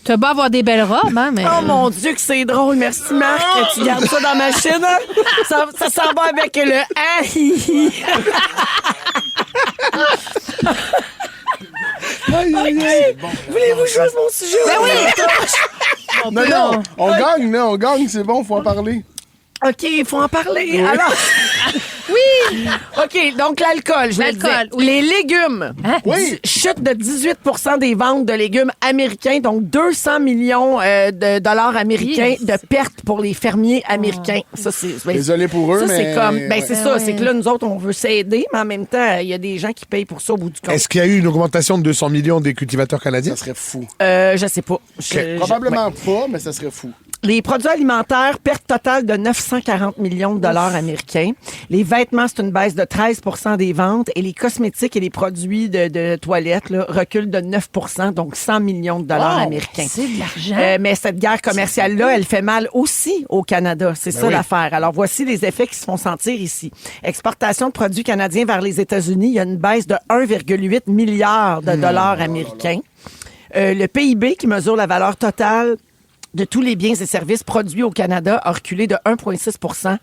Tu as beau avoir des belles robes, hein, mais... Oh mon Dieu que c'est drôle. Merci Marc. Tu gardes ça dans ma chaîne. Hein? Ça s'en va avec le ah hi hi. Voulez-vous jouer mon sujet? Ben oui. Non, on gagne, là, on gagne, c'est bon, faut en parler. OK, il faut en parler. Alors, oui. OK, donc l'alcool, je vais le dire. L'alcool, oui. Les légumes. Hein? Oui. Chute de 18 des ventes de légumes américains, donc 200 millions de dollars américains Yes. de pertes pour les fermiers américains. Ça, c'est... Désolé pour eux, ça, mais... c'est comme... Ben, c'est Ouais. ça, c'est que là, nous autres, on veut s'aider, mais en même temps, il y a des gens qui payent pour ça au bout du compte. Est-ce qu'il y a eu une augmentation de 200 millions des cultivateurs canadiens? Ça serait fou. Je sais pas. Probablement pas, mais ça serait fou. Les produits alimentaires, perte totale de 940 millions de dollars américains. Les vêtements, c'est une baisse de 13 des ventes. Et les cosmétiques et les produits de toilette là, reculent de 9 donc 100 millions de dollars américains. C'est de l'argent. Mais cette guerre commerciale-là, elle fait mal aussi au Canada. C'est ça oui. l'affaire. Alors, voici les effets qui se font sentir ici. Exportation de produits canadiens vers les États-Unis, il y a une baisse de 1,8 milliard de dollars américains. Le PIB, qui mesure la valeur totale de tous les biens et services produits au Canada, a reculé de 1,6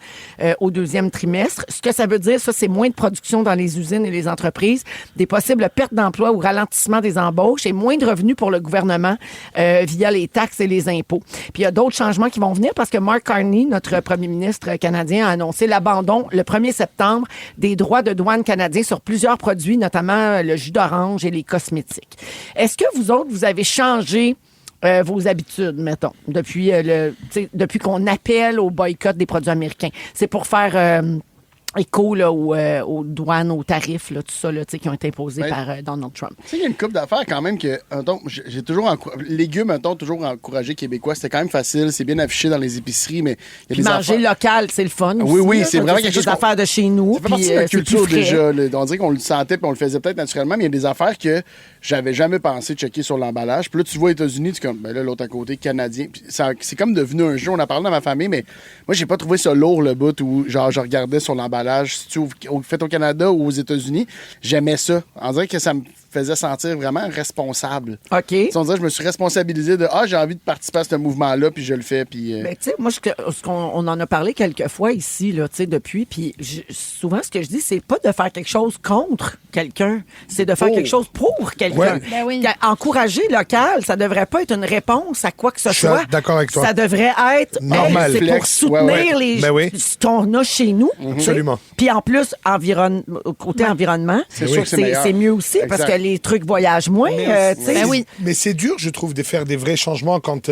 au deuxième trimestre. Ce que ça veut dire, ça, c'est moins de production dans les usines et les entreprises, des possibles pertes d'emplois ou ralentissement des embauches et moins de revenus pour le gouvernement via les taxes et les impôts. Puis il y a d'autres changements qui vont venir parce que Mark Carney, notre premier ministre canadien, a annoncé l'abandon le 1er septembre des droits de douane canadiens sur plusieurs produits, notamment le jus d'orange et les cosmétiques. Est-ce que vous autres, vous avez changé vos habitudes, mettons, depuis qu'on appelle au boycott des produits américains? C'est pour faire écho là, aux douanes, aux tarifs, là, tout ça là, qui ont été imposés par Donald Trump. Tu sais, il y a une couple d'affaires quand même que, mettons, j'ai toujours légumes, mettons, toujours encouragé québécois. C'était quand même facile, c'est bien affiché dans les épiceries, mais il y a des Manger affaires... local, c'est le fun. Oui, aussi, oui, là. c'est vraiment quelque chose des affaires de chez nous. Ça fait partie puis, de la c'est culture plus frais. déjà. Là. On dirait qu'on le sentait puis on le faisait peut-être naturellement, mais il y a des affaires que j'avais jamais pensé checker sur l'emballage. Puis là, tu vois États-Unis, tu es comme, ben là, l'autre à côté, Canadien. Puis c'est comme devenu un jeu. On a parlé dans ma famille, mais moi, j'ai pas trouvé ça lourd, le bout où, genre, je regardais sur l'emballage, si tu fait au Canada ou aux États-Unis. J'aimais ça. On dirait que ça me faisait sentir vraiment responsable. OK. Tu sais, on dirait que je me suis responsabilisé de j'ai envie de participer à ce mouvement-là, puis je le fais. Puis, Ben, tu sais, moi, on en a parlé quelques fois ici, là, tu sais, depuis. Puis souvent, ce que je dis, c'est pas de faire quelque chose contre quelqu'un, c'est de faire quelque chose pour quelqu'un. Ouais. Ben oui. Encourager local, ça devrait pas être une réponse à quoi que ce Je suis soit. d'accord avec toi. Ça devrait être Normal. c'est pour Flex. soutenir Ouais, ouais. les Ben oui. ce qu'on a chez nous. Absolument. Puis en plus, côté environnement, C'est sûr que c'est meilleur. c'est mieux aussi parce Exact. que les trucs voyagent moins. tu sais. Ben oui. Mais c'est dur, je trouve, de faire des vrais changements quand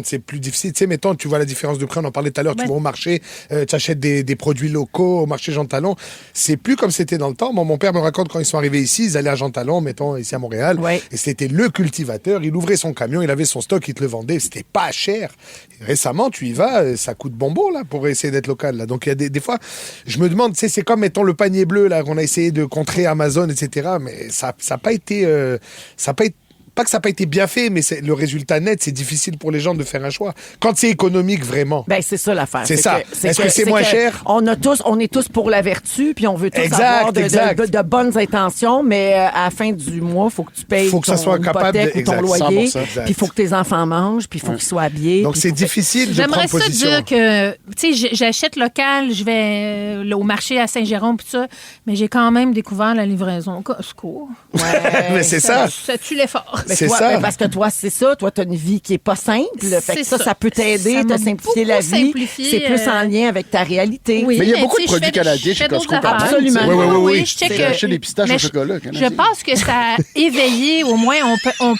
c'est plus difficile. Tu sais, mettons, tu vois la différence de prix, on en parlait tout à l'heure, tu vas au marché, tu achètes des produits locaux au marché Jean Talon. C'est plus comme c'était dans le temps. Moi, mon père me raconte quand ils sont arrivés ici, ils allaient à Jean Talon, mettons, ici à Montréal, Ouais. et c'était le cultivateur. Il ouvrait son camion, il avait son stock, il te le vendait. C'était pas cher. Et récemment, tu y vas, ça coûte bonbon, là, pour essayer d'être local, là. Donc, il y a des fois, je me demande, tu sais, c'est comme, mettons, le panier bleu, là, qu'on a essayé de contrer Amazon, etc. Mais ça n'a pas été, pas que ça n'a pas été bien fait, mais le résultat net, c'est difficile pour les gens de faire un choix. Quand c'est économique, vraiment. Ben, c'est ça l'affaire. C'est ça. Est-ce que c'est moins cher? On est tous pour la vertu, puis on veut tous Exact, avoir exact. de bonnes intentions, mais à la fin du mois, il faut que tu payes Faut que ça ton soit capable hypothèque ou ton exact, loyer, 100%. puis il faut que tes enfants mangent, puis il faut qu'ils soient habillés. Donc, puis c'est faut que- difficile de J'aimerais prendre ça position. dire que, tu sais, j'achète local, je vais au marché à Saint-Jérôme, puis ça, mais j'ai quand même découvert la livraison Costco. Mais c'est ça. Ça tue l'effort. Mais C'est toi, ça. ben, parce que toi, c'est ça. Toi, t'as une vie qui est pas simple. Fait que C'est ça peut t'aider, Ça te m'a simplifier la beaucoup vie. simplifié, C'est plus en lien avec ta réalité. Oui, Mais il y a beaucoup tu de sais, produits je fais- canadiens je chez fais Costco, d'autres quand même. affaires. Absolument. Oui. Je check J'ai acheté des pistaches mais au chocolat Je canadien. pense que ça a éveillé, au moins,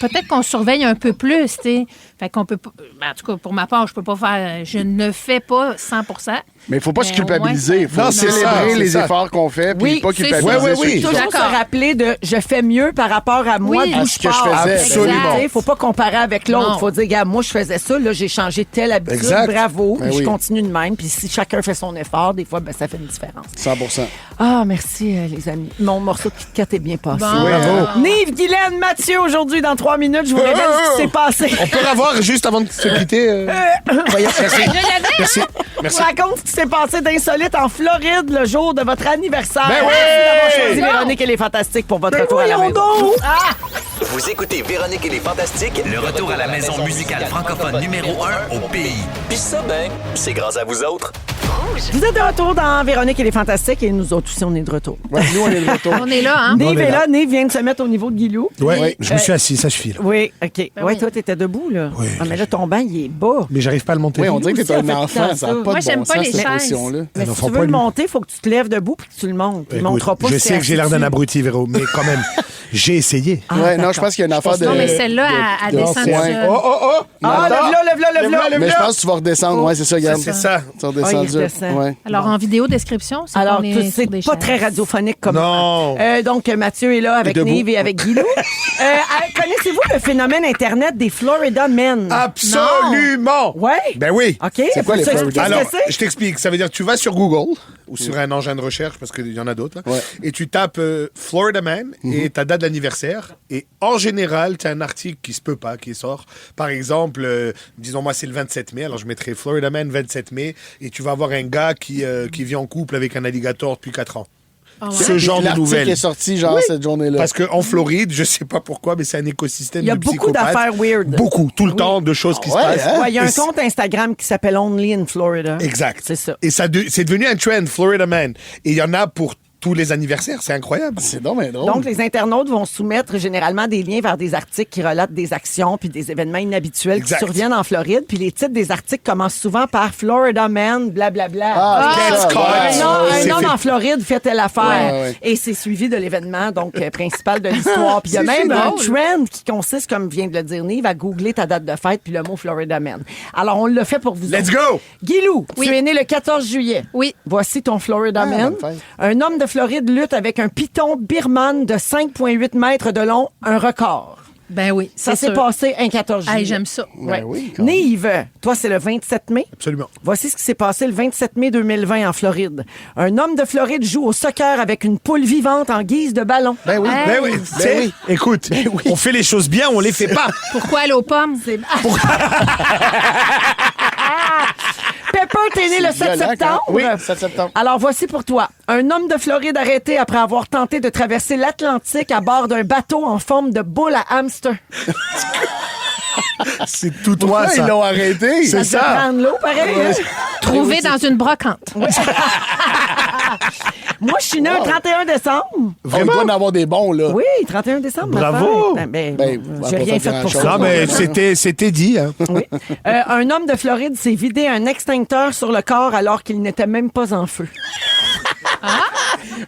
peut-être qu'on surveille un peu plus, tu sais. Fait qu'on peut pas, ben, en tout cas, pour ma part, je ne fais pas 100%. Mais il faut pas se Mais culpabiliser. Il faut Non, c'est célébrer ça, c'est les ça. efforts qu'on fait, puis Oui, pas c'est culpabiliser. ça. Ouais, sur oui. les Toujours choses. se D'accord. rappeler de je fais mieux par rapport à moi Oui. d'où À je ce que je pars. faisais. Absolument. Il faut pas comparer avec l'autre. Non. Il faut dire, gars, moi, je faisais ça, là, j'ai changé telle habitude, Exact. bravo, Ben puis je oui. continue de même. Puis si chacun fait son effort, des fois, ben, ça fait une différence. 100%. Ah, merci, les amis. Mon morceau de Kit Kat est bien passé. Bon. Bravo. Nive, Guylaine, Mathieu, aujourd'hui, dans 3 minutes, je vous révèle ce qui s'est passé. On peut revoir juste avant de se quitter. Voyons. Merci. Je vous raconte ce qui s'est passé d'insolite en Floride le jour de votre anniversaire. Ben oui! Merci d'avoir choisi Véronique et les Fantastiques pour votre retour à la maison. Ah! Vous écoutez Véronique et les Fantastiques, le retour à la maison musicale francophone numéro 1 au pays. Puis ça, ben, c'est grâce à vous autres. Vous êtes de retour dans Véronique et les Fantastiques et nous autres aussi, on est de retour. Ouais, nous, on est de retour. On est là, hein? Nive On est est là. là. Nive vient de se mettre au niveau de Guilou. Ouais, je me suis assis, ça suffit. Là. Oui, OK. Ouais, oui. toi, t'étais debout, là. Oui, Ah, mais là, ton banc, il est bas. Mais j'arrive pas à le monter. Oui, on dirait que aussi, t'es on un fait enfant. tout Ça n'a ça. pas Moi, de j'aime bon pas sens, les cette chaises. position-là. Mais non, si faut tu pas veux le lui- monter, il faut que tu te lèves debout puis que tu le montes. Il ne Écoute, montera pas je si sais t'es que j'ai l'air assis d'un dessus. abruti, Véro, mais quand même, j'ai essayé. Ah, Ouais, non, d'accord. je pense qu'il y a une affaire de. Non, mais celle-là, elle descend ouais. tout seul. Oh! Ah, lève-la. Mais je pense que tu vas redescendre. Ouais, c'est ça, regarde. C'est ça. Tu vas redescendre. il redescend. Ouais. Alors, en vidéo description, c'est Alors, qu'on est c'est sur des pas chaises. très radiophonique comme Non. donc, Mathieu est là avec Debout. Nive et avec Guilou. Connaissez-vous le phénomène Internet des Florida Men? Absolument! Ouais? Ben oui. OK. C'est quoi les Peux-tu Florida expliquer Alors, ce que c'est? je t'explique. Ça veut dire que tu vas sur Google ou sur un engin de recherche, parce qu'il y en a d'autres, là, Ouais. et tu tapes Florida Man et ta date d'anniversaire. Et en général, tu as un article qui se peut pas, qui sort. Par exemple, disons moi, c'est le 27 mai. Alors, je mettrai Florida Man 27 mai et tu vas avoir un gars qui vit en couple avec un alligator depuis 4 ans. Ah ouais? Ce genre de L'article nouvelles. est sorti, genre, cette journée-là. Parce qu'en Floride, je sais pas pourquoi, mais c'est un écosystème Il y a de beaucoup psychopathes. d'affaires weird. Beaucoup, tout le temps, de choses qui se ouais, passent. hein? Ouais, il y a un Et c'est- compte Instagram qui s'appelle Only in Florida. Exact. C'est ça. Et c'est devenu un trend, Florida Man. Et il y en a pour tous les anniversaires, c'est incroyable. C'est donc bien drôle. Donc, les internautes vont soumettre généralement des liens vers des articles qui relatent des actions puis des événements inhabituels Exact. qui surviennent en Floride. Puis les titres des articles commencent souvent par Florida Man, blablabla. Ah, c'est ça, Gets caught. ouais. C'est Un homme fait. en Floride fait telle affaire. Ouais, ouais. Et c'est suivi de l'événement donc principal de l'histoire. Puis il y a même un trend qui consiste, comme vient de le dire Nive, à googler ta date de fête puis le mot Florida Man. Alors, on l'a fait pour vous Let's autres. go! Guilou, Oui. tu es né le 14 juillet. Oui. Voici ton Florida Man. bonne fête. Un homme de Floride lutte avec un python birman de 5,8 mètres de long, un record. Ben oui, Ça c'est s'est sûr. passé un 14 juillet. Hey, j'aime ça. Ouais. Ben oui, quand même. Nive, toi, c'est le 27 mai. Absolument. Voici ce qui s'est passé le 27 mai 2020 en Floride. Un homme de Floride joue au soccer avec une poule vivante en guise de ballon. Ben oui. Hey. Ben oui, tu sais, oui. écoute, on fait les choses bien, on les fait pas. Pourquoi aller aux pommes? Pepper, t'es né le 7 violent, septembre. quand- oui, 7 septembre. Alors, voici pour toi. Un homme de Floride arrêté après avoir tenté de traverser l'Atlantique à bord d'un bateau en forme de boule à hamster. C'est tout toi, Pourquoi ils ça. l'ont arrêté? C'est De ça. prendre l'eau, pareil. hein? Trouvé dans une brocante. Moi, je suis né le 31 décembre. On doit en avoir des bons, là. Oui, 31 décembre. ma Bravo. fête. Ben, j'ai pas rien fait fait pour grand-chose. ça. Non, mais c'était dit. Hein. Oui. Un homme de Floride s'est vidé un extincteur sur le corps alors qu'il n'était même pas en feu.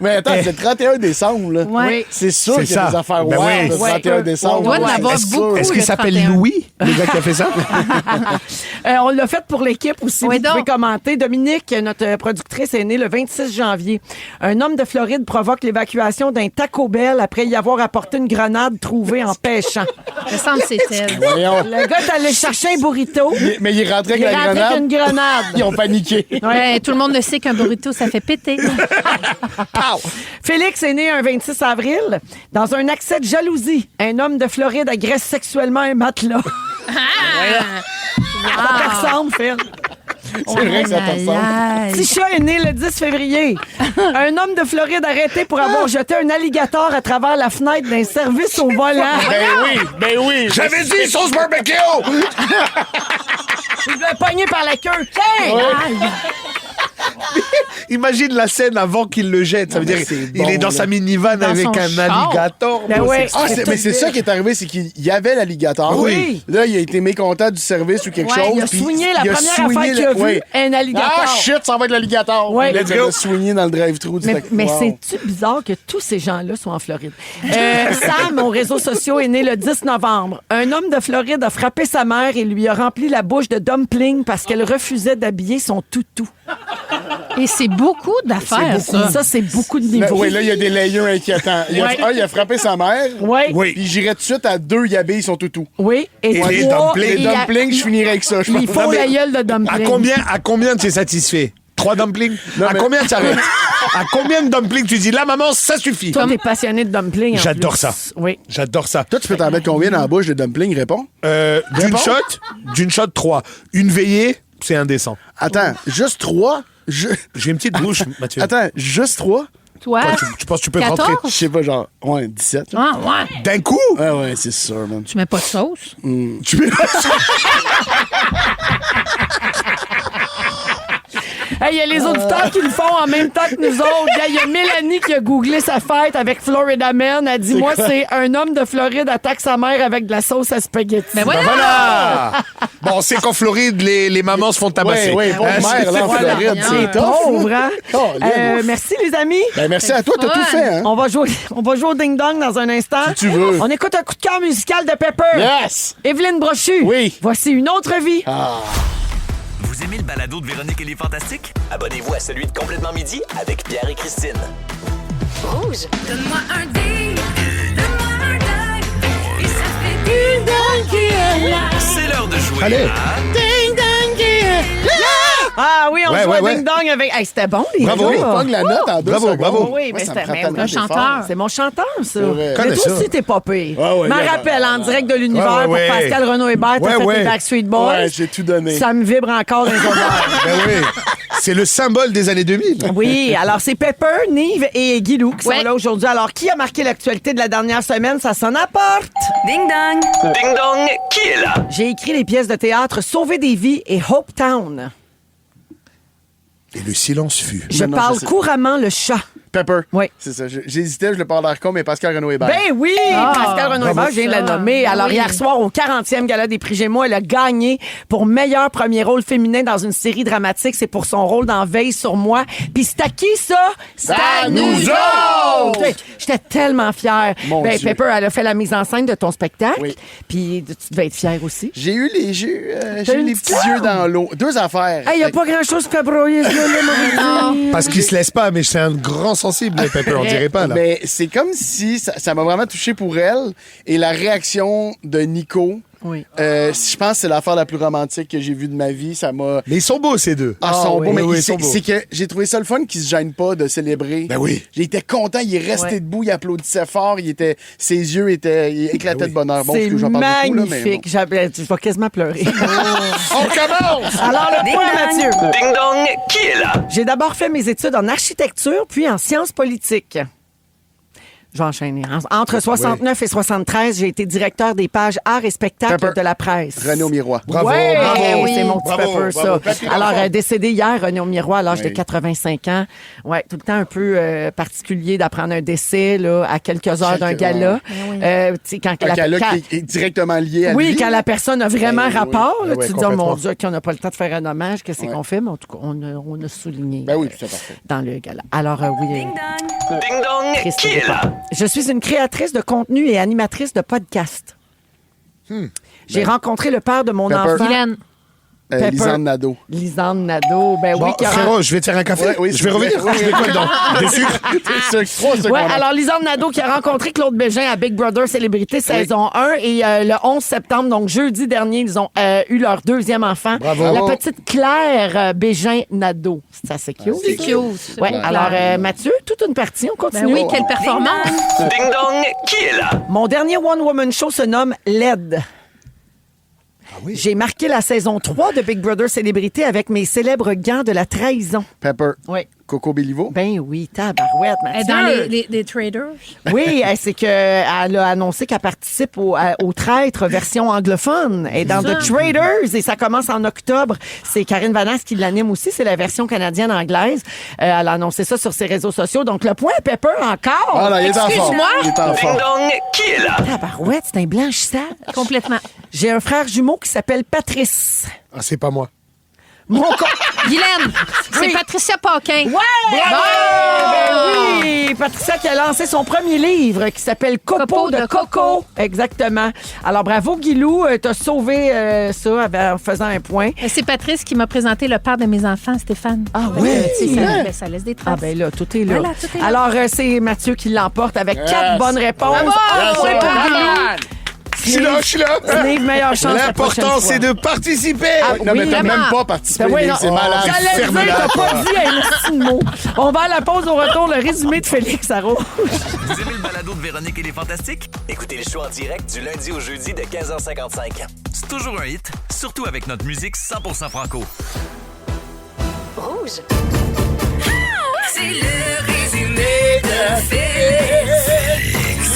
Mais attends, c'est le 31 décembre, là. Ouais. C'est sûr C'est qu'il y a ça. des affaires Ben wild oui. le 31 décembre. On doit en avoir c'est beaucoup. sûr. Est-ce le qu'il s'appelle 31. Louis, le gars qui a fait ça? On l'a fait pour l'équipe aussi. Oui, Vous pouvez donc. commenter. Dominique, notre productrice, est née le 26 janvier. Un homme de Floride provoque l'évacuation d'un Taco Bell après y avoir apporté une grenade trouvée en pêchant. Ça semble que c'est elle. Voyons. Le gars est allé chercher un burrito. Mais il est rentré Il avec est la rentré avec grenade. une grenade. Ils ont paniqué. Ouais, tout le monde le sait qu'un burrito, ça fait péter. Félix est né un 26 avril. Dans un accès de jalousie, un homme de Floride agresse sexuellement un matelas. Ça te ressemble, Phil. C'est vrai que ça te ressemble. Tisha est né le 10 février. Un homme de Floride arrêté pour avoir jeté un alligator à travers la fenêtre d'un service au volant. Ben oui. J'avais dit sauce barbecue! Il l'a pogné par la queue. Tiens! Aïe! Imagine la scène avant qu'il le jette. Ça veut dire c'est il bon, est dans là. sa minivan Dans avec son un char. alligator. Ben ouais. Ah, mais c'est ça qui est arrivé, c'est qu'il y avait l'alligator. Oui. Là, il a été mécontent du service ou quelque Ouais, chose. il a puis soigné la il a première soigné affaire qu'il a oui. vue, un alligator. Ah, shit, ça va être l'alligator. Ouais. Puis là, Let's il go. l'a soigné dans le drive-thru du taxi. Mais Wow. c'est-tu bizarre que tous ces gens-là soient en Floride? Sam, aux réseaux sociaux, est né le 10 novembre. Un homme de Floride a frappé sa mère et lui a rempli la bouche de dumpling parce qu'elle refusait d'habiller son toutou. Et c'est beaucoup d'affaires, ça. Ça, c'est beaucoup de Mais niveaux. oui, là, il y a des layers inquiétants. Ouais. Il a frappé sa mère. Oui. Oui. Puis j'irais tout de suite à 2, il habille son toutou. Oui. Et les trois, dumplings. Les dumplings, je finirais avec ça, je Il pense. faut Non, mais la gueule de dumpling. À combien tu es satisfait? 3 dumplings? Non, à mais- combien tu arrêtes? À combien de dumplings tu dis là, maman, ça suffit? Toi, t'es passionné de dumpling. en J'adore plus. ça. Oui. J'adore ça. Toi, tu peux t'en mettre combien dans la bouche de dumplings? Réponds. D'une shot, 3. Une veillée, c'est indécent. Attends, juste 3? J'ai une petite bouche, Mathieu. Attends, juste 3? Toi? Tu penses que tu peux 14? rentrer Je sais pas, genre, 17. Là. Ah, ouais. d'un coup? Ouais, c'est sûr, man. Tu mets pas de sauce? Tu peux... Hey, il y a les auditeurs qui le font en même temps que nous autres. Il y a Mélanie qui a googlé sa fête avec Florida Man. Elle dit, moi, c'est un homme de Floride attaque sa mère avec de la sauce à spaghetti. Ben voilà! Voilà! Bon, on sait qu'en Floride, les mamans se font tabasser. Oui, bon mère, là, en Voilà. Floride. C'est C'est tough. Pauvre, hein? Colin. Merci, les amis. Ben, merci à toi, t'as fun. tout fait, hein? On va jouer au ding-dong dans un instant. Si tu veux. On écoute un coup de cœur musical de Pepper. Yes! Evelyne Brochu. Oui. Voici une autre vie. Vous aimez le balado de Véronique et les Fantastiques? Abonnez-vous à celui de Complètement Midi avec Pierre et Christine. Rouge. Donne-moi un ding. Donne-moi un ding. Et ça fait ding dong qui est là. C'est l'heure de jouer Allez. à... Ah oui, on Ouais, joue ouais, à ouais. ding-dong avec... Hey, c'était bon, les Bravo. gars. Pogne la note en 2 Bravo, secondes. bravo. Oui, Moi, mais ça me c'était prend même tellement un d'efforts. chanteur. C'est mon chanteur, ça. vrai. Mais Connais toi ça. aussi, t'es pas pire. Ah ouais, M'en regarde. rappelle, en direct de l'univers Ouais, ouais, pour ouais. Pascal Renaud Hébert, t'as Ouais, fait ouais. les Backstreet Boys. Ouais, j'ai tout donné. Ça me vibre encore dans les oreilles. Ben oui. C'est le symbole des années 2000. Oui, alors c'est Pepper, Nive et Guilou qui Ouais. sont là aujourd'hui. Alors, qui a marqué l'actualité de la dernière semaine? Ça sonne à porte. Ding dong. Ding dong, qui est là? J'ai écrit les pièces de théâtre Sauver des vies et Hope Town. Et le silence fut. Je Non, parle je sais. couramment le chat. Pepper. Oui. C'est ça. J'hésitais, je le parle d'air con, mais Pascal Renaud Hébert. Ben oui, Pascal Renaud Hébert, je viens de la nommer. Ben Alors, oui. hier soir, au 40e Gala des prix Gémeaux, elle a gagné pour meilleur premier rôle féminin dans une série dramatique. C'est pour son rôle dans Veille sur moi. Puis c'est à qui, ça? C'est à nous autres! J'étais tellement fière. Mon Ben, Dieu. Pepper, elle a fait la mise en scène de ton spectacle. Oui. Puis tu devais être fière aussi. J'ai eu les yeux, T'as j'ai eu une les petite petits yeux larme? dans l'eau. 2 affaires. Il n'y a pas grand-chose qui fait broyer ce gars-là, mon Parce qu'il se laisse pas, mais c'est un grand sensible, les Pepper, on dirait pas, là. Mais c'est comme si ça m'a vraiment touché pour elle. Et la réaction de Nico, Oui. je pense que c'est l'affaire la plus romantique que j'ai vue de ma vie. Ça m'a... Mais ils sont beaux, ces deux. Ah, ils sont oui. beaux, mais Oui, oui, ils c'est sont beaux. c'est que j'ai trouvé ça le fun qu'ils se gênent pas de célébrer. Ben oui. J'ai été content, il est resté Ouais. debout, il applaudissait fort, il éclatait Ben oui. de bonheur. Bon, C'est parce que j'en parle beaucoup, là, mais magnifique. bon. Je vais quasiment pleurer. On commence! Alors, le point, Mathieu. Ding dong, qui est là? J'ai d'abord fait mes études en architecture, puis en sciences politiques. Je vais enchaîner. Entre 69 et 73, j'ai été directeur des pages arts et spectacles Pepper. de la presse. René au miroir. Bravo, Ouais, bravo. oui, c'est mon petit Bravo, Pepper, bravo. ça. Papy Alors, Lafont. décédé hier, René au miroir, à l'âge de Oui. 85 ans. Ouais, tout le temps un peu particulier d'apprendre un décès là, à quelques heures d'un Quelques- gala. ouais. Tu sais, quand Un gala quand- qui est directement lié à oui, lui. quand la personne a vraiment Ben oui. rapport, là, Ben ouais, tu te dis, oh mon complètement. Dieu, qu'on n'a pas le temps de faire un hommage, qu'est-ce Ouais. qu'on fait? Mais en tout cas, on a souligné Ben oui, c'est parfait. dans le gala. Alors, oui. Ding dong. Ding dong, Christ qui est là? Je suis une créatrice de contenu et animatrice de podcast. J'ai rencontré le père de mon Pepper. enfant. Guylaine. Pepper. Lisande Nadeau. Lisande Nadeau. Ben Bon, oui, qui a- frérot, je vais te faire un café. Ouais, oui, je s'il vais vous plaît. revenir. Je mets quoi dedans? Des sucres? C'est 3 secondes. Ouais, alors Lisande Nadeau qui a rencontré Claude Bégin à Big Brother Célébrité saison 1 et le 11 septembre, donc jeudi dernier, ils ont eu leur deuxième enfant. Bravo. La petite Claire Bégin Nadeau. C'est assez cute. C'est cute. Ouais, C'est alors clair. Mathieu, toute une partie, on Ben continue. oui, quelle performance. Ding dong, qui est là? Mon dernier one-woman show se nomme LED. oui? J'ai marqué la saison 3 de Big Brother Célébrité avec mes célèbres gants de la trahison. Pepper. Oui. Coco Béliveau. Ben oui, tabarouette, Elle est Mathieu. dans les traders. Oui, c'est qu'elle a annoncé qu'elle participe au Traître version anglophone. Elle est dans The Traders et ça commence en octobre. C'est Karine Vanasse qui l'anime aussi. C'est la version canadienne anglaise. Elle a annoncé ça sur ses réseaux sociaux. Donc, le point Pepper encore. Ah non, il est en forme. Excuse-moi. Il est en Ding forme. dong, qui est là? Tabarouette, c'est un blanchissage. Complètement. J'ai un frère jumeau qui s'appelle Patrice. Ah, c'est pas moi. Mon Guylaine, c'est Patricia Paquin. Ouais! Ben oui! Patricia qui a lancé son premier livre qui s'appelle Copeau de Coco. Exactement. Alors, bravo, Guilou. T'as sauvé ça en faisant un point. C'est Patrice qui m'a présenté le père de mes enfants, Stéphane. Ah Fait que, ouais? tu sais, ça, ça laisse des traces. Ah ben là, tout est là. Voilà, tout est là. Alors, c'est Mathieu qui l'emporte avec 4 bonnes réponses. Bravo! Un point pour Guilou. Je suis là, je suis là. Sneak, meilleure chance la prochaine L'important, fois. c'est de participer. Ah, Non, mais oui, t'as vraiment. même pas participé. Ben oui, Nick, non. c'est malade. J'allais le ferme-la, dire, t'as toi. pas dit un petit mot. On va à la pause au retour, le résumé de Félix Arro. Vous aimez le balado de Véronique et les Fantastiques? Écoutez le show en direct du lundi au jeudi de 15h55. C'est toujours un hit, surtout avec notre musique 100% franco. Rouge. C'est le résumé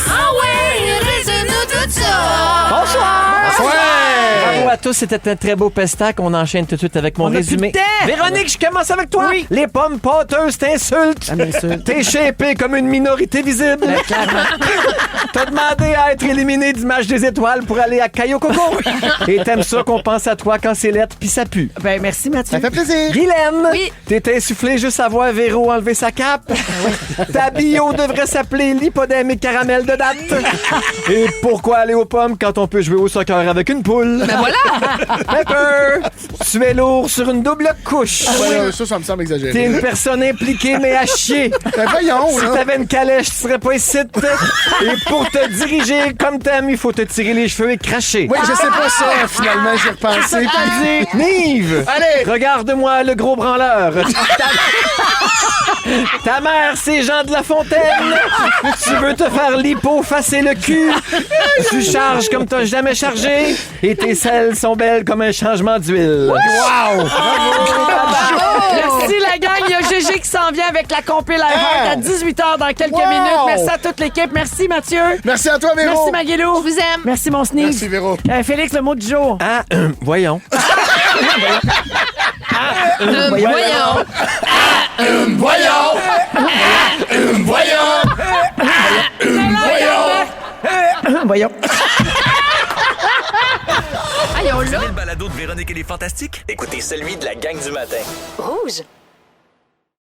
Ah ouais, résume-nous tout ça. Bonsoir! Bravo à tous, c'était un très beau pestac. On enchaîne tout de suite avec mon On a résumé. plus de temps. Véronique, je commence avec toi. Oui. Les pommes pâteuses t'insultent. Ça m'insulte. T'es shapé comme une minorité visible. T'as demandé à être éliminé du match des étoiles pour aller à Cayo Coco. Et t'aimes ça qu'on pense à toi quand c'est lettre puis ça pue. Ben, merci, Mathieu. Ça fait plaisir. Guylaine, Oui. t'es insufflé juste à voir Véro enlever sa cape. Ta bio devrait s'appeler l'hypodème et caramel de date. Et pourquoi aller aux pommes quand on peut jouer au soccer avec une poule? Ben voilà. Pepper, tu es lourd sur une double couche. Ouais, ça me semble T'es exagéré. une personne impliquée mais à chier. Ben voyons, Si là. t'avais une calèche, tu serais pas ici. Et pour te diriger comme t'aimes, il faut te tirer les cheveux et cracher. Oui, je sais pas ça, finalement, j'ai repensé. puis- Nive! Allez! Regarde-moi le gros branleur. Ta mère, c'est Jean de La Fontaine. Tu veux te faire lipo-facer le cul. Tu charges comme t'as jamais chargé. Et tes selles sont belles comme un changement d'huile. Wow! Merci, la gang. Il y a GG qui s'en vient avec la compil iHeart à 18h dans quelques minutes. Merci à toute l'équipe. Merci, Mathieu. Merci à toi, Véro. Merci, Maguilou. Je vous aime. Merci, mon sneeze. Merci, Véro. Félix, le mot du jour. Ah, voyons. Voyons. Voyons. Aïe, on l'a. Le balado de Véronique et les Fantastiques? Écoutez celui de la gang du matin. Rouge.